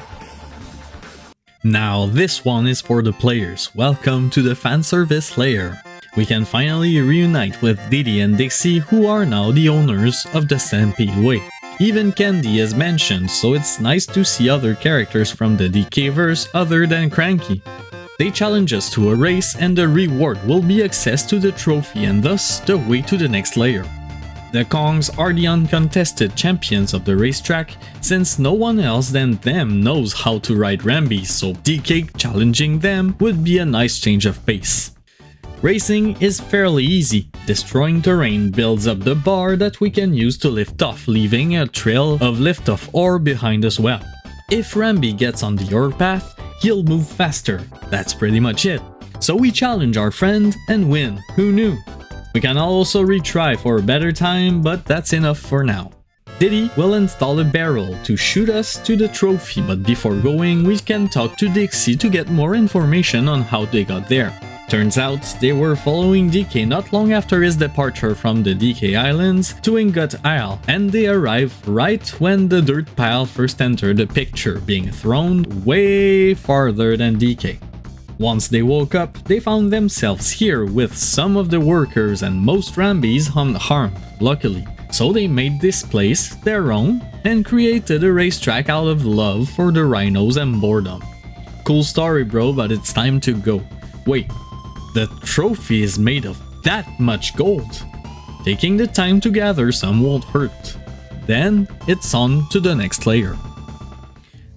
Now this one is for the players. Welcome to the fanservice layer. We can finally reunite with Diddy and Dixie, who are now the owners of the Stampede Way. Even Candy is mentioned, so it's nice to see other characters from the DK verse other than Cranky. They challenge us to a race, and the reward will be access to the trophy and thus the way to the next layer. The Kongs are the uncontested champions of the racetrack, since no one else than them knows how to ride Rambies, so DK challenging them would be a nice change of pace. Racing is fairly easy. Destroying terrain builds up the bar that we can use to lift off, leaving a trail of lift-off ore behind as well. If Rambi gets on the ore path, he'll move faster. That's pretty much it. So we challenge our friend and win. Who knew? We can also retry for a better time, but that's enough for now. Diddy will install a barrel to shoot us to the trophy, but before going, we can talk to Dixie to get more information on how they got there. Turns out, they were following DK not long after his departure from the DK Islands to Ingot Isle, and they arrived right when the dirt pile first entered the picture, being thrown way farther than DK. Once they woke up, they found themselves here with some of the workers and most Rambies unharmed, luckily. So they made this place their own and created a racetrack out of love for the rhinos and boredom. Cool story, bro, but it's time to go. Wait. The trophy is made of that much gold. Taking the time to gather some won't hurt. Then, it's on to the next layer.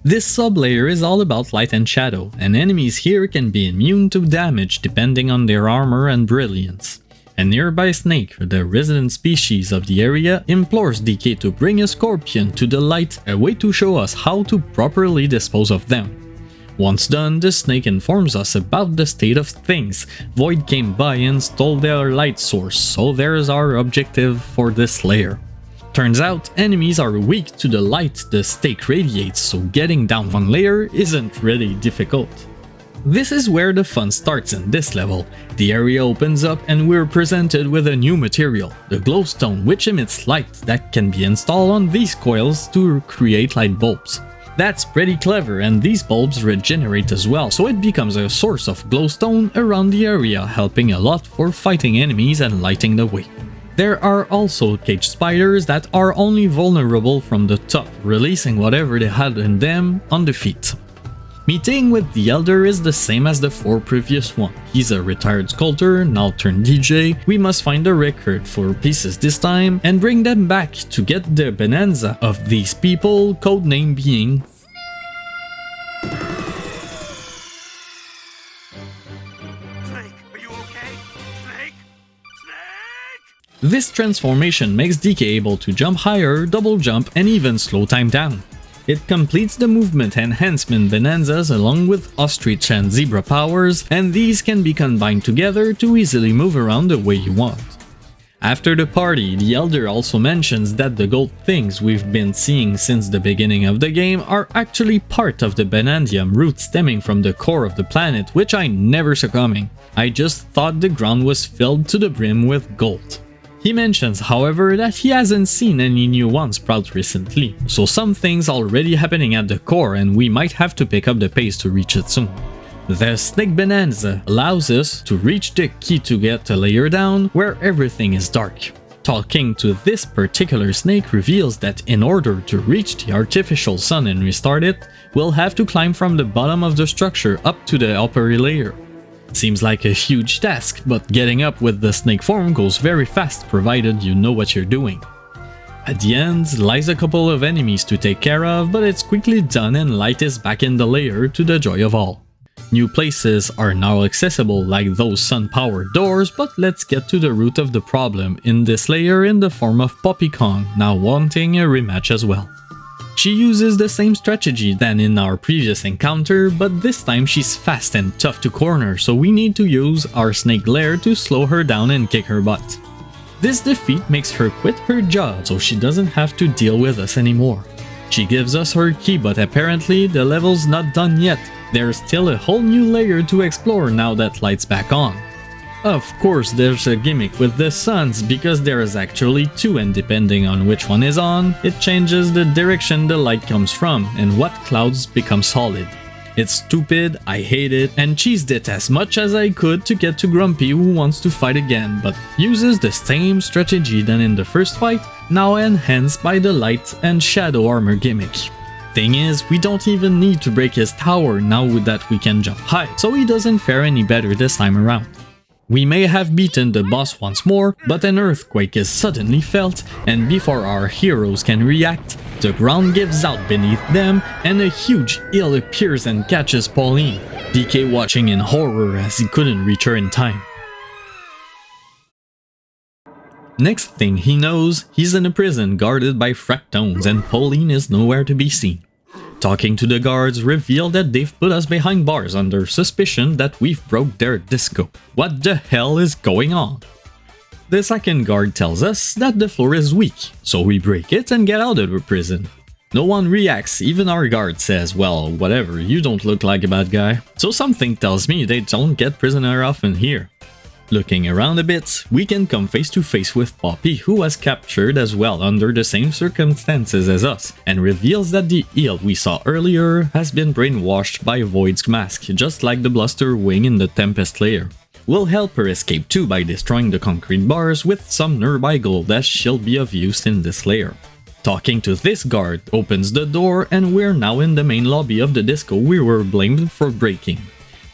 This sub-layer is all about light and shadow, and enemies here can be immune to damage depending on their armor and brilliance. A nearby snake, the resident species of the area, implores DK to bring a scorpion to the light, a way to show us how to properly dispose of them. Once done, the snake informs us about the state of things. Void came by and stole their light source, so there's our objective for this layer. Turns out, enemies are weak to the light the stake radiates, so getting down one layer isn't really difficult. This is where the fun starts in this level. The area opens up and we're presented with a new material, the glowstone, which emits light that can be installed on these coils to create light bulbs. That's pretty clever, and these bulbs regenerate as well, so it becomes a source of glowstone around the area, helping a lot for fighting enemies and lighting the way. There are also cage spiders that are only vulnerable from the top, releasing whatever they had in them on the feet. Meeting with the Elder is the same as the 4 previous one. He's a retired sculptor, now turned DJ. We must find a record for pieces this time and bring them back to get the Bananza of these people, codename being Snake, are you okay? Snake? Snake! This transformation makes DK able to jump higher, double jump, and even slow time down. It completes the movement enhancement Bananzas along with ostrich and zebra powers, and these can be combined together to easily move around the way you want. After the party, the Elder also mentions that the gold things we've been seeing since the beginning of the game are actually part of the Banandium root stemming from the core of the planet, which I never saw coming. I just thought the ground was filled to the brim with gold. He mentions, however, that he hasn't seen any new ones sprout recently, so something's already happening at the core and we might have to pick up the pace to reach it soon. The Snake Bananza allows us to reach the key to get a layer down where everything is dark. Talking to this particular snake reveals that in order to reach the artificial sun and restart it, we'll have to climb from the bottom of the structure up to the upper layer. Seems like a huge task, but getting up with the snake form goes very fast provided you know what you're doing. At the end lies a couple of enemies to take care of, but it's quickly done and light is back in the layer to the joy of all. New places are now accessible like those sun-powered doors, but let's get to the root of the problem in this layer in the form of Poppy Kong, now wanting a rematch as well. She uses the same strategy than in our previous encounter, but this time she's fast and tough to corner, so we need to use our snake glare to slow her down and kick her butt. This defeat makes her quit her job so she doesn't have to deal with us anymore. She gives us her key, but apparently the level's not done yet. There's still a whole new layer to explore now that light's back on. Of course, there's a gimmick with the suns because there is actually two, and depending on which one is on, it changes the direction the light comes from and what clouds become solid. It's stupid, I hate it, and cheesed it as much as I could to get to Grumpy, who wants to fight again, but uses the same strategy than in the first fight, now enhanced by the light and shadow armor gimmick. Thing is, we don't even need to break his tower now that we can jump high, so he doesn't fare any better this time around. We may have beaten the boss once more, but an earthquake is suddenly felt, and before our heroes can react, the ground gives out beneath them and a huge eel appears and catches Pauline, DK watching in horror as he couldn't reach her in time. Next thing he knows, he's in a prison guarded by fractones and Pauline is nowhere to be seen. Talking to the guards reveal that they've put us behind bars under suspicion that we've broke their disco. What the hell is going on? The second guard tells us that the floor is weak, so we break it and get out of the prison. No one reacts, even our guard says, well, whatever, you don't look like a bad guy. So something tells me they don't get prisoner often here. Looking around a bit, we can come face to face with Poppy, who was captured as well under the same circumstances as us, and reveals that the eel we saw earlier has been brainwashed by Void's mask, just like the Bluster Wing in the Tempest layer. We'll help her escape too by destroying the concrete bars with some nearby gold as she'll be of use in this layer. Talking to this guard opens the door and we're now in the main lobby of the disco we were blamed for breaking.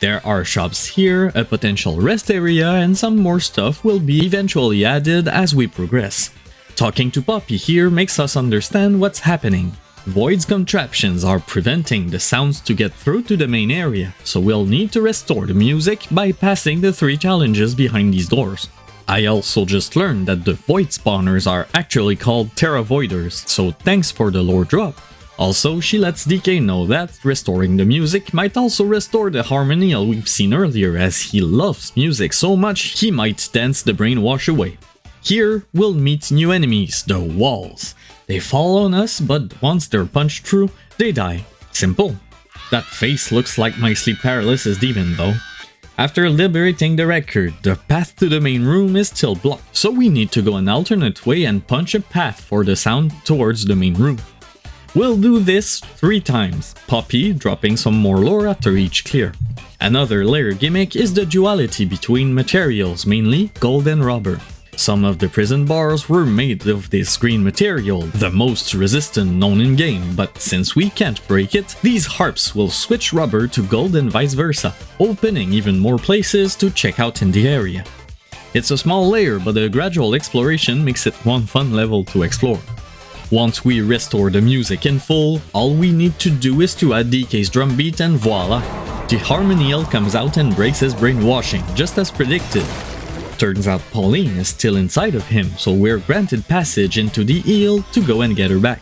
There are shops here, a potential rest area, and some more stuff will be eventually added as we progress. Talking to Poppy here makes us understand what's happening. Void's contraptions are preventing the sounds to get through to the main area, so we'll need to restore the music by passing the 3 challenges behind these doors. I also just learned that the Void spawners are actually called Terra Voiders, so thanks for the lore drop. Also, she lets DK know that restoring the music might also restore the harmonial we've seen earlier, as he loves music so much he might dance the brainwash away. Here, we'll meet new enemies, the walls. They fall on us, but once they're punched through, they die. Simple. That face looks like my sleep paralysis demon though. After liberating the record, the path to the main room is still blocked, so we need to go an alternate way and punch a path for the sound towards the main room. We'll do this 3 times, Poppy dropping some more lore after each clear. Another layer gimmick is the duality between materials, mainly gold and rubber. Some of the prison bars were made of this green material, the most resistant known in game, but since we can't break it, these harps will switch rubber to gold and vice versa, opening even more places to check out in the area. It's a small layer, but a gradual exploration makes it one fun level to explore. Once we restore the music in full, all we need to do is to add DK's drum beat and voila! The harmonial comes out and breaks his brainwashing, just as predicted. Turns out Pauline is still inside of him, so we're granted passage into the eel to go and get her back.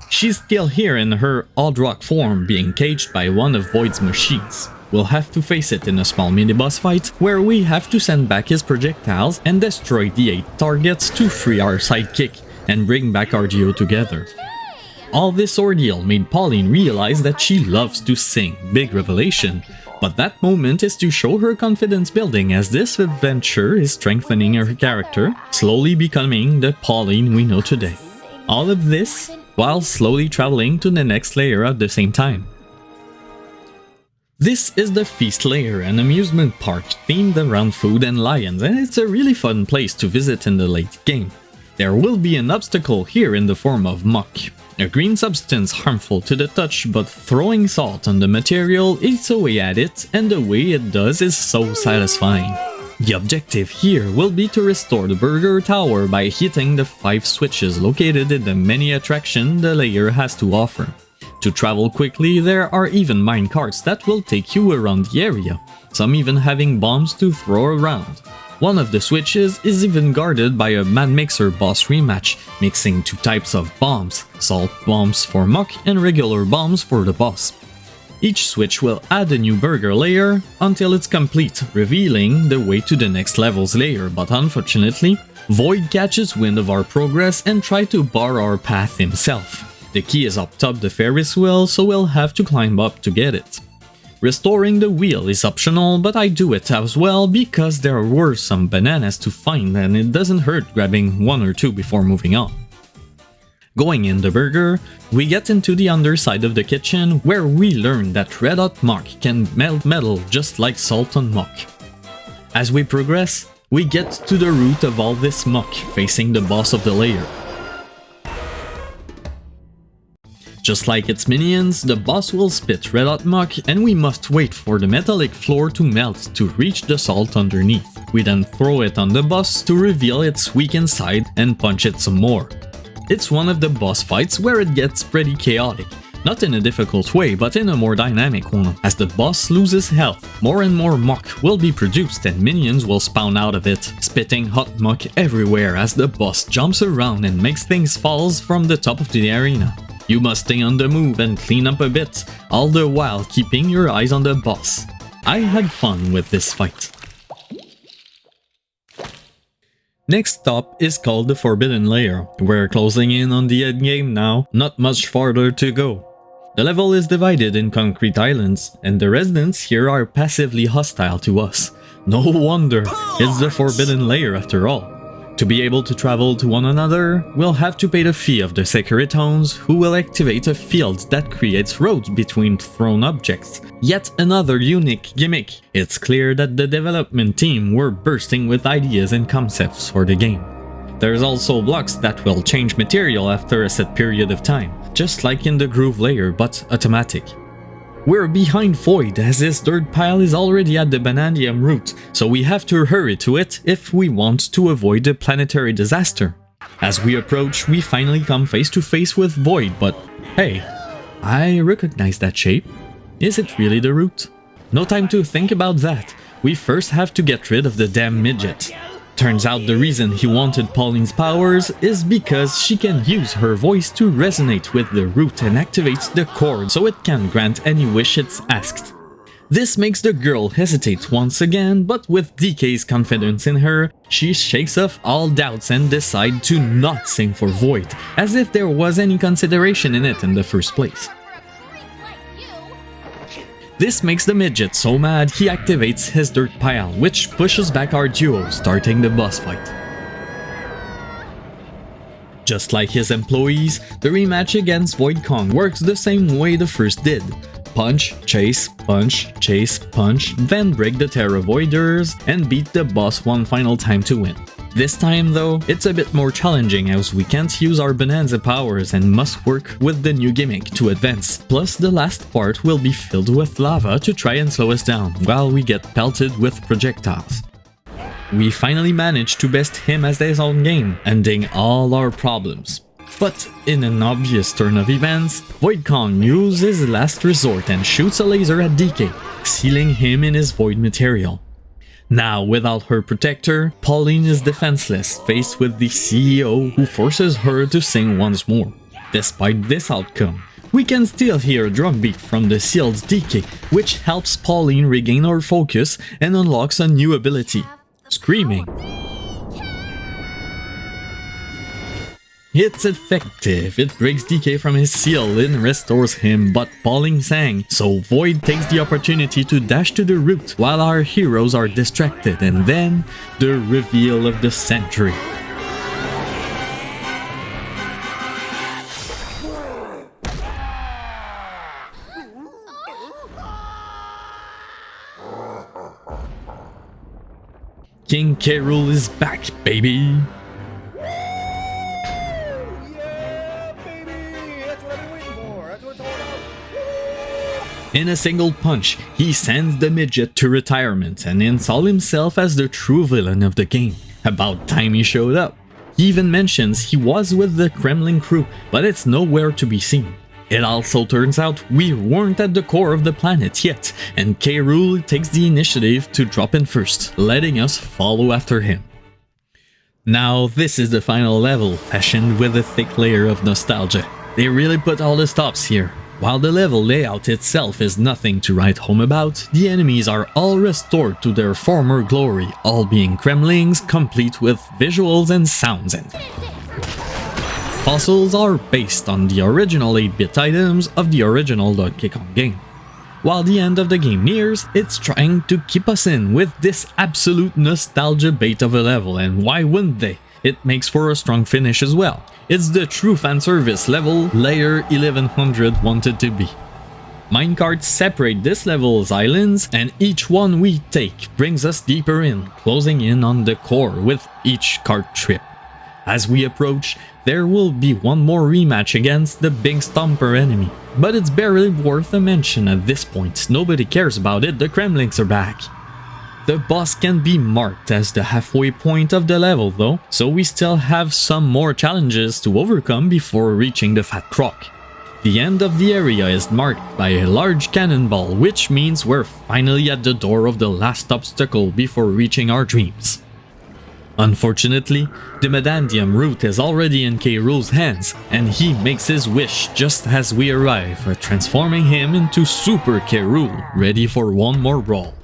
She's still here in her odd rock form, being caged by one of Void's machines. We'll have to face it in a small mini-boss fight, where we have to send back his projectiles and destroy the 8 targets to free our sidekick and bring back our duo together. All this ordeal made Pauline realize that she loves to sing, big revelation, but that moment is to show her confidence building as this adventure is strengthening her character, slowly becoming the Pauline we know today. All of this while slowly traveling to the next layer at the same time. This is the Feast layer, an amusement park themed around food and lions, and it's a really fun place to visit in the late game. There will be an obstacle here in the form of muck, a green substance harmful to the touch, but throwing salt on the material eats away at it, and the way it does is so satisfying. The objective here will be to restore the Burger Tower by hitting the 5 switches located in the many attractions the layer has to offer. To travel quickly, there are even minecarts that will take you around the area, some even having bombs to throw around. One of the switches is even guarded by a Mad Mixer boss rematch, mixing two types of bombs, salt bombs for Muck and regular bombs for the boss. Each switch will add a new burger layer until it's complete, revealing the way to the next level's layer, but unfortunately, Void catches wind of our progress and tries to bar our path himself. The key is up top the Ferris wheel, so we'll have to climb up to get it. Restoring the wheel is optional, but I do it as well because there were some bananas to find and it doesn't hurt grabbing one or two before moving on. Going in the burger, we get into the underside of the kitchen where we learn that red hot muck can melt metal just like salt on muck. As we progress, we get to the root of all this muck, facing the boss of the layer. Just like its minions, the boss will spit red hot muck and we must wait for the metallic floor to melt to reach the salt underneath. We then throw it on the boss to reveal its weak inside and punch it some more. It's one of the boss fights where it gets pretty chaotic, not in a difficult way but in a more dynamic one. As the boss loses health, more and more muck will be produced and minions will spawn out of it, spitting hot muck everywhere as the boss jumps around and makes things fall from the top of the arena. You must stay on the move and clean up a bit, all the while keeping your eyes on the boss. I had fun with this fight. Next stop is called the Forbidden Layer. We're closing in on the endgame now, not much farther to go. The level is divided in concrete islands, and the residents here are passively hostile to us. No wonder, it's the Forbidden Layer after all. To be able to travel to one another, we'll have to pay the fee of the Securitones, who will activate a field that creates roads between thrown objects. Yet another unique gimmick. It's clear that the development team were bursting with ideas and concepts for the game. There's also blocks that will change material after a set period of time, just like in the Groove Layer, but automatic. We're behind Void as his dirt pile is already at the Banandium route, so we have to hurry to it if we want to avoid a planetary disaster. As we approach, we finally come face to face with Void, but hey, I recognize that shape. Is it really the route? No time to think about that. We first have to get rid of the damn midget. Turns out the reason he wanted Pauline's powers is because she can use her voice to resonate with the root and activates the cord so it can grant any wish it's asked. This makes the girl hesitate once again, but with DK's confidence in her, she shakes off all doubts and decides to not sing for Void, as if there was any consideration in it in the first place. This makes the midget so mad he activates his dirt pile, which pushes back our duo, starting the boss fight. Just like his employees, the rematch against Void Kong works the same way the first did. Punch, chase, punch, then break the Terra Voiders and beat the boss one final time to win. This time though, it's a bit more challenging as we can't use our Bananza powers and must work with the new gimmick to advance. Plus the last part will be filled with lava to try and slow us down, while we get pelted with projectiles. We finally managed to best him as his own game, ending all our problems. But in an obvious turn of events, Void Kong uses his last resort and shoots a laser at DK, sealing him in his void material. Now, without her protector, Pauline is defenseless, faced with the CEO who forces her to sing once more. Despite this outcome, we can still hear a drum beat from the sealed DK, which helps Pauline regain her focus and unlocks a new ability, Screaming. It's effective, it breaks DK from his seal and restores him, but Pauline sang, so Void takes the opportunity to dash to the root while our heroes are distracted, and then, the reveal of the century. King K.Rool is back, baby! In a single punch, he sends the midget to retirement and installs himself as the true villain of the game. About time he showed up. He even mentions he was with the Kremlin crew, but it's nowhere to be seen. It also turns out we weren't at the core of the planet yet, and K.Rool takes the initiative to drop in first, letting us follow after him. Now, this is the final level, fashioned with a thick layer of nostalgia. They really put all the stops here. While the level layout itself is nothing to write home about, the enemies are all restored to their former glory, all being Kremlings complete with visuals and sounds. And puzzles are based on the original 8-bit items of the original Donkey Kong game. While the end of the game nears, it's trying to keep us in with this absolute nostalgia bait of a level, and why wouldn't they? It makes for a strong finish as well. It's the true fanservice level Layer 1100 wanted to be. Minecarts separate this level's islands, and each one we take brings us deeper in, closing in on the core with each cart trip. As we approach, there will be one more rematch against the big stomper enemy, but it's barely worth a mention at this point. Nobody cares about it, the Kremlings are back. The boss can be marked as the halfway point of the level though, so we still have some more challenges to overcome before reaching the Fat Croc. The end of the area is marked by a large cannonball, which means we're finally at the door of the last obstacle before reaching our dreams. Unfortunately, the Medandium root is already in K.Rool's hands, and he makes his wish just as we arrive, transforming him into Super K.Rool, ready for one more brawl.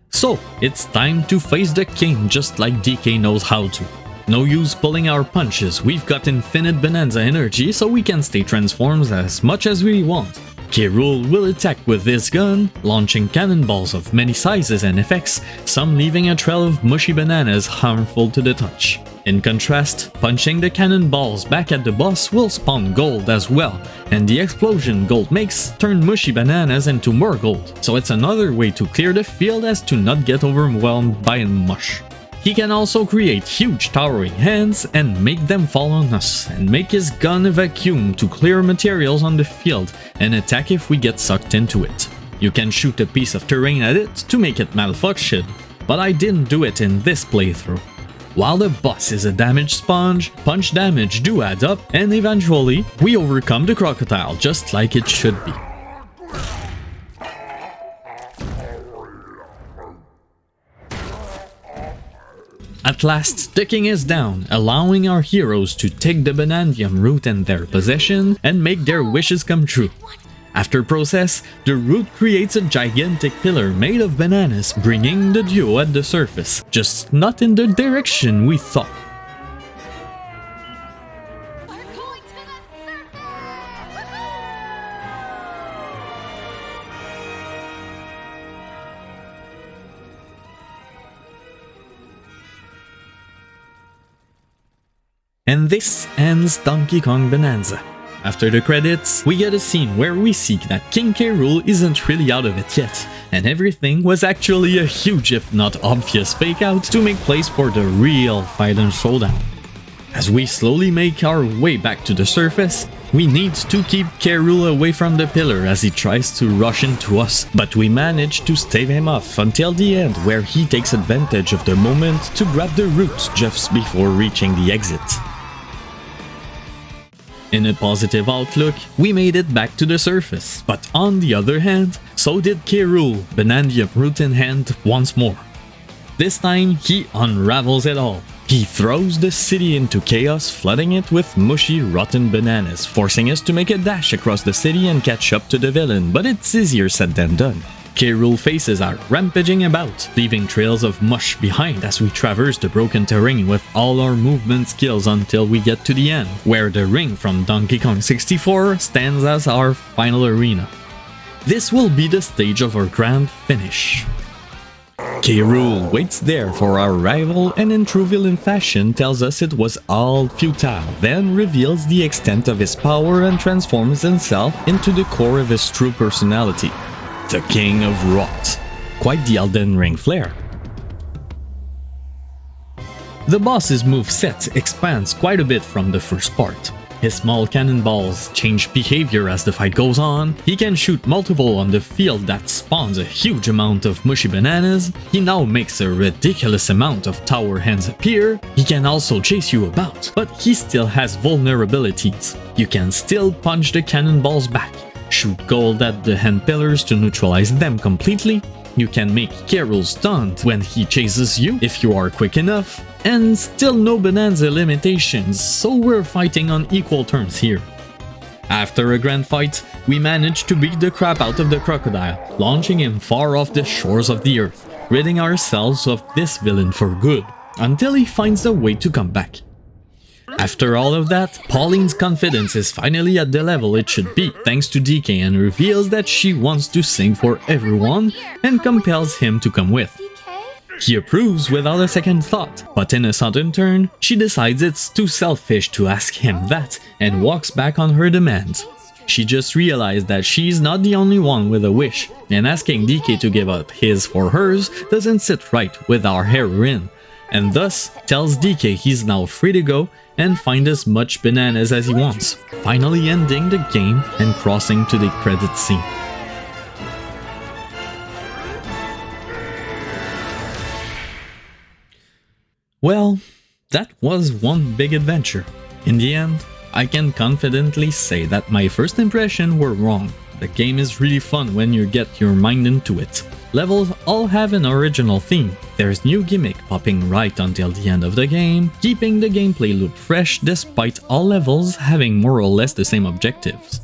So, it's time to face the king just like DK knows how to. No use pulling our punches, we've got infinite Bananza energy so we can stay transformed as much as we want. K.Rool will attack with this gun, launching cannonballs of many sizes and effects, some leaving a trail of mushy bananas harmful to the touch. In contrast, punching the cannonballs back at the boss will spawn gold as well, and the explosion gold makes turn mushy bananas into more gold, so it's another way to clear the field as to not get overwhelmed by mush. He can also create huge towering hands and make them fall on us, and make his gun a vacuum to clear materials on the field and attack if we get sucked into it. You can shoot a piece of terrain at it to make it malfunction, but I didn't do it in this playthrough. While the boss is a damage sponge, punch damage do add up, and eventually we overcome the crocodile just like it should be. At last, the king is down, allowing our heroes to take the Banandium root in their possession and make their wishes come true. After process, the root creates a gigantic pillar made of bananas, bringing the duo at the surface, just not in the direction we thought. We're going to the circus! And this ends Donkey Kong Bananza. After the credits, we get a scene where we see that King K.Rool isn't really out of it yet, and everything was actually a huge if not obvious fake out to make place for the real fight and showdown. As we slowly make our way back to the surface, we need to keep K.Rool away from the pillar as he tries to rush into us, but we manage to stave him off until the end where he takes advantage of the moment to grab the root just before reaching the exit. In a positive outlook, we made it back to the surface, but on the other hand, so did K.Rool, Banandium root in hand once more. This time, he unravels it all. He throws the city into chaos, flooding it with mushy, rotten bananas, forcing us to make a dash across the city and catch up to the villain, but it's easier said than done. K.Rool faces are rampaging about, leaving trails of mush behind as we traverse the broken terrain with all our movement skills until we get to the end, where the ring from Donkey Kong 64 stands as our final arena. This will be the stage of our grand finish. K.Rool waits there for our arrival and in true villain fashion tells us it was all futile, then reveals the extent of his power and transforms himself into the core of his true personality. The King of Rot. Quite the Elden Ring flair. The boss's moveset expands quite a bit from the first part. His small cannonballs change behavior as the fight goes on, he can shoot multiple on the field that spawns a huge amount of mushy bananas, he now makes a ridiculous amount of tower hands appear, he can also chase you about, but he still has vulnerabilities. You can still punch the cannonballs back, shoot gold at the hand pillars to neutralize them completely, you can make K.Rool stunned when he chases you if you are quick enough, and still no Bananza limitations, so we're fighting on equal terms here. After a grand fight, we managed to beat the crap out of the crocodile, launching him far off the shores of the earth, ridding ourselves of this villain for good, until he finds a way to come back. After all of that, Pauline's confidence is finally at the level it should be thanks to DK and reveals that she wants to sing for everyone and compels him to come with. He approves without a second thought, but in a sudden turn, she decides it's too selfish to ask him that and walks back on her demands. She just realized that she's not the only one with a wish, and asking DK to give up his for hers doesn't sit right with our heroine, and thus tells DK he's now free to go and find as much bananas as he wants, finally ending the game and crossing to the credit scene. Well, that was one big adventure. In the end, I can confidently say that my first impressions were wrong. The game is really fun when you get your mind into it. Levels all have an original theme. There's new gimmick popping right until the end of the game, keeping the gameplay loop fresh despite all levels having more or less the same objectives.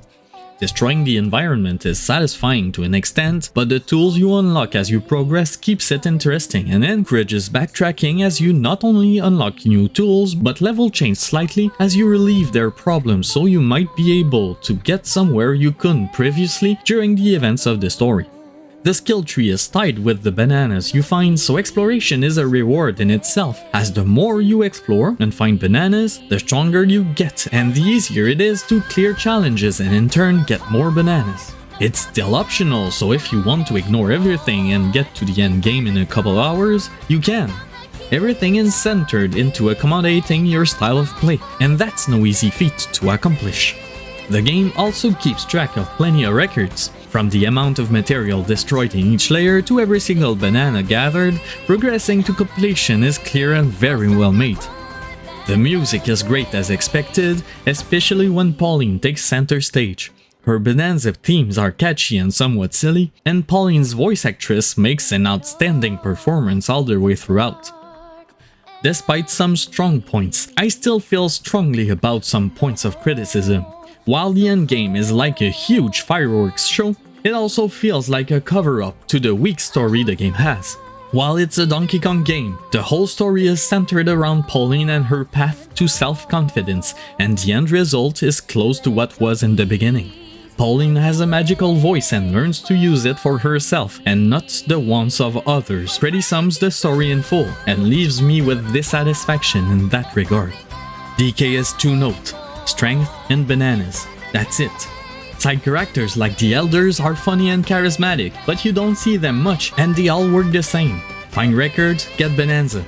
Destroying the environment is satisfying to an extent, but the tools you unlock as you progress keeps it interesting and encourages backtracking as you not only unlock new tools, but level change slightly as you relieve their problems so you might be able to get somewhere you couldn't previously during the events of the story. The skill tree is tied with the bananas you find, so exploration is a reward in itself, as the more you explore and find bananas, the stronger you get and the easier it is to clear challenges and in turn get more bananas. It's still optional, so if you want to ignore everything and get to the end game in a couple hours, you can. Everything is centered into accommodating your style of play, and that's no easy feat to accomplish. The game also keeps track of plenty of records, from the amount of material destroyed in each layer to every single banana gathered. Progressing to completion is clear and very well made. The music is great as expected, especially when Pauline takes center stage. Her Bananza themes are catchy and somewhat silly, and Pauline's voice actress makes an outstanding performance all the way throughout. Despite some strong points, I still feel strongly about some points of criticism. While the endgame is like a huge fireworks show, it also feels like a cover-up to the weak story the game has. While it's a Donkey Kong game, the whole story is centered around Pauline and her path to self-confidence, and the end result is close to what was in the beginning. Pauline has a magical voice and learns to use it for herself and not the wants of others. Pretty sums the story in full and leaves me with dissatisfaction in that regard. DK is 2-note. Strength and bananas. That's it. Side characters like the elders are funny and charismatic, but you don't see them much and they all work the same. Find records, get Bananza.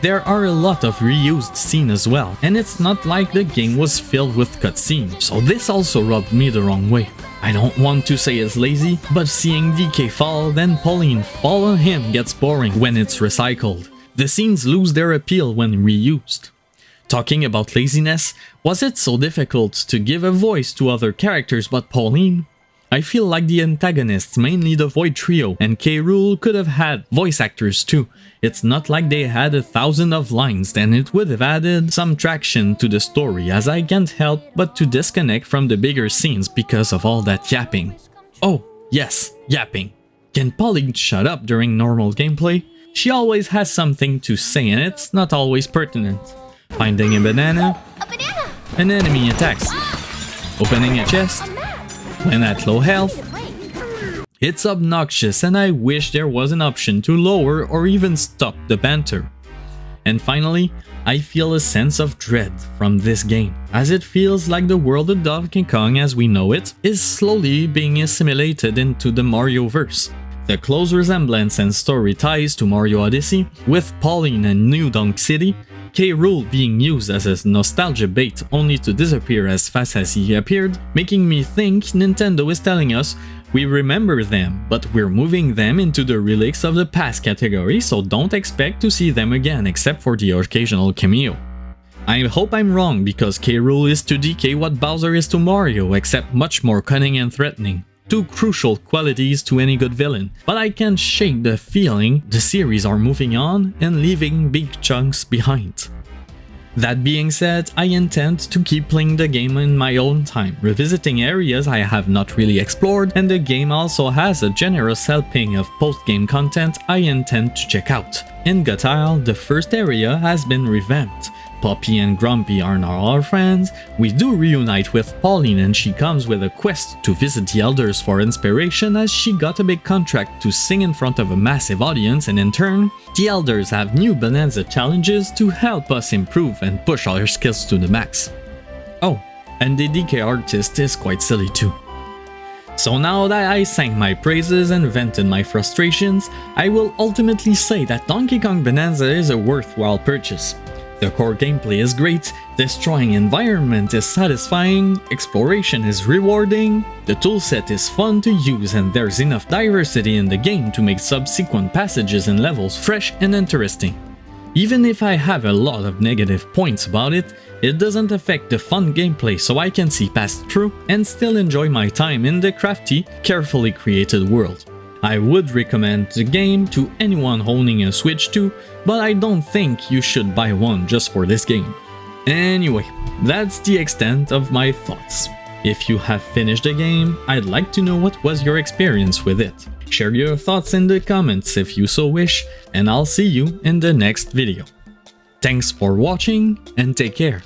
There are a lot of reused scenes as well, and it's not like the game was filled with cutscenes, so this also rubbed me the wrong way. I don't want to say it's lazy, but seeing DK fall, then Pauline fall on him gets boring when it's recycled. The scenes lose their appeal when reused. Talking about laziness, was it so difficult to give a voice to other characters but Pauline? I feel like the antagonists, mainly the Void Trio and K.Rool, could have had voice actors too. It's not like they had 1,000 of lines, then it would have added some traction to the story, as I can't help but to disconnect from the bigger scenes because of all that yapping. Oh, yes, yapping. Can Pauline shut up during normal gameplay? She always has something to say and it's not always pertinent. Finding a banana, an enemy attacks. Opening a chest, when at low health. It's obnoxious and I wish there was an option to lower or even stop the banter. And finally, I feel a sense of dread from this game, as it feels like the world of Donkey Kong as we know it is slowly being assimilated into the Mario-verse. The close resemblance and story ties to Mario Odyssey, with Pauline and New Donk City, K.Rool being used as a nostalgia bait only to disappear as fast as he appeared, making me think Nintendo is telling us we remember them, but we're moving them into the relics of the past category, so don't expect to see them again except for the occasional cameo. I hope I'm wrong, because K.Rool is to DK what Bowser is to Mario, except much more cunning and threatening. Two crucial qualities to any good villain, but I can't shake the feeling the series are moving on and leaving big chunks behind. That being said, I intend to keep playing the game in my own time, revisiting areas I have not really explored, and the game also has a generous helping of post-game content I intend to check out. In Gut Isle, the first area has been revamped. Poppy and Grumpy are now our friends. We do reunite with Pauline, and she comes with a quest to visit the elders for inspiration, as she got a big contract to sing in front of a massive audience, and in turn, the elders have new Bananza challenges to help us improve and push our skills to the max. Oh, and the DK artist is quite silly too. So now that I sang my praises and vented my frustrations, I will ultimately say that Donkey Kong Bananza is a worthwhile purchase. The core gameplay is great, destroying environment is satisfying, exploration is rewarding, the toolset is fun to use, and there's enough diversity in the game to make subsequent passages and levels fresh and interesting. Even if I have a lot of negative points about it, it doesn't affect the fun gameplay, so I can see past through and still enjoy my time in the crafty, carefully created world. I would recommend the game to anyone owning a Switch 2, but I don't think you should buy one just for this game. Anyway, that's the extent of my thoughts. If you have finished the game, I'd like to know what was your experience with it. Share your thoughts in the comments if you so wish, and I'll see you in the next video. Thanks for watching, and take care.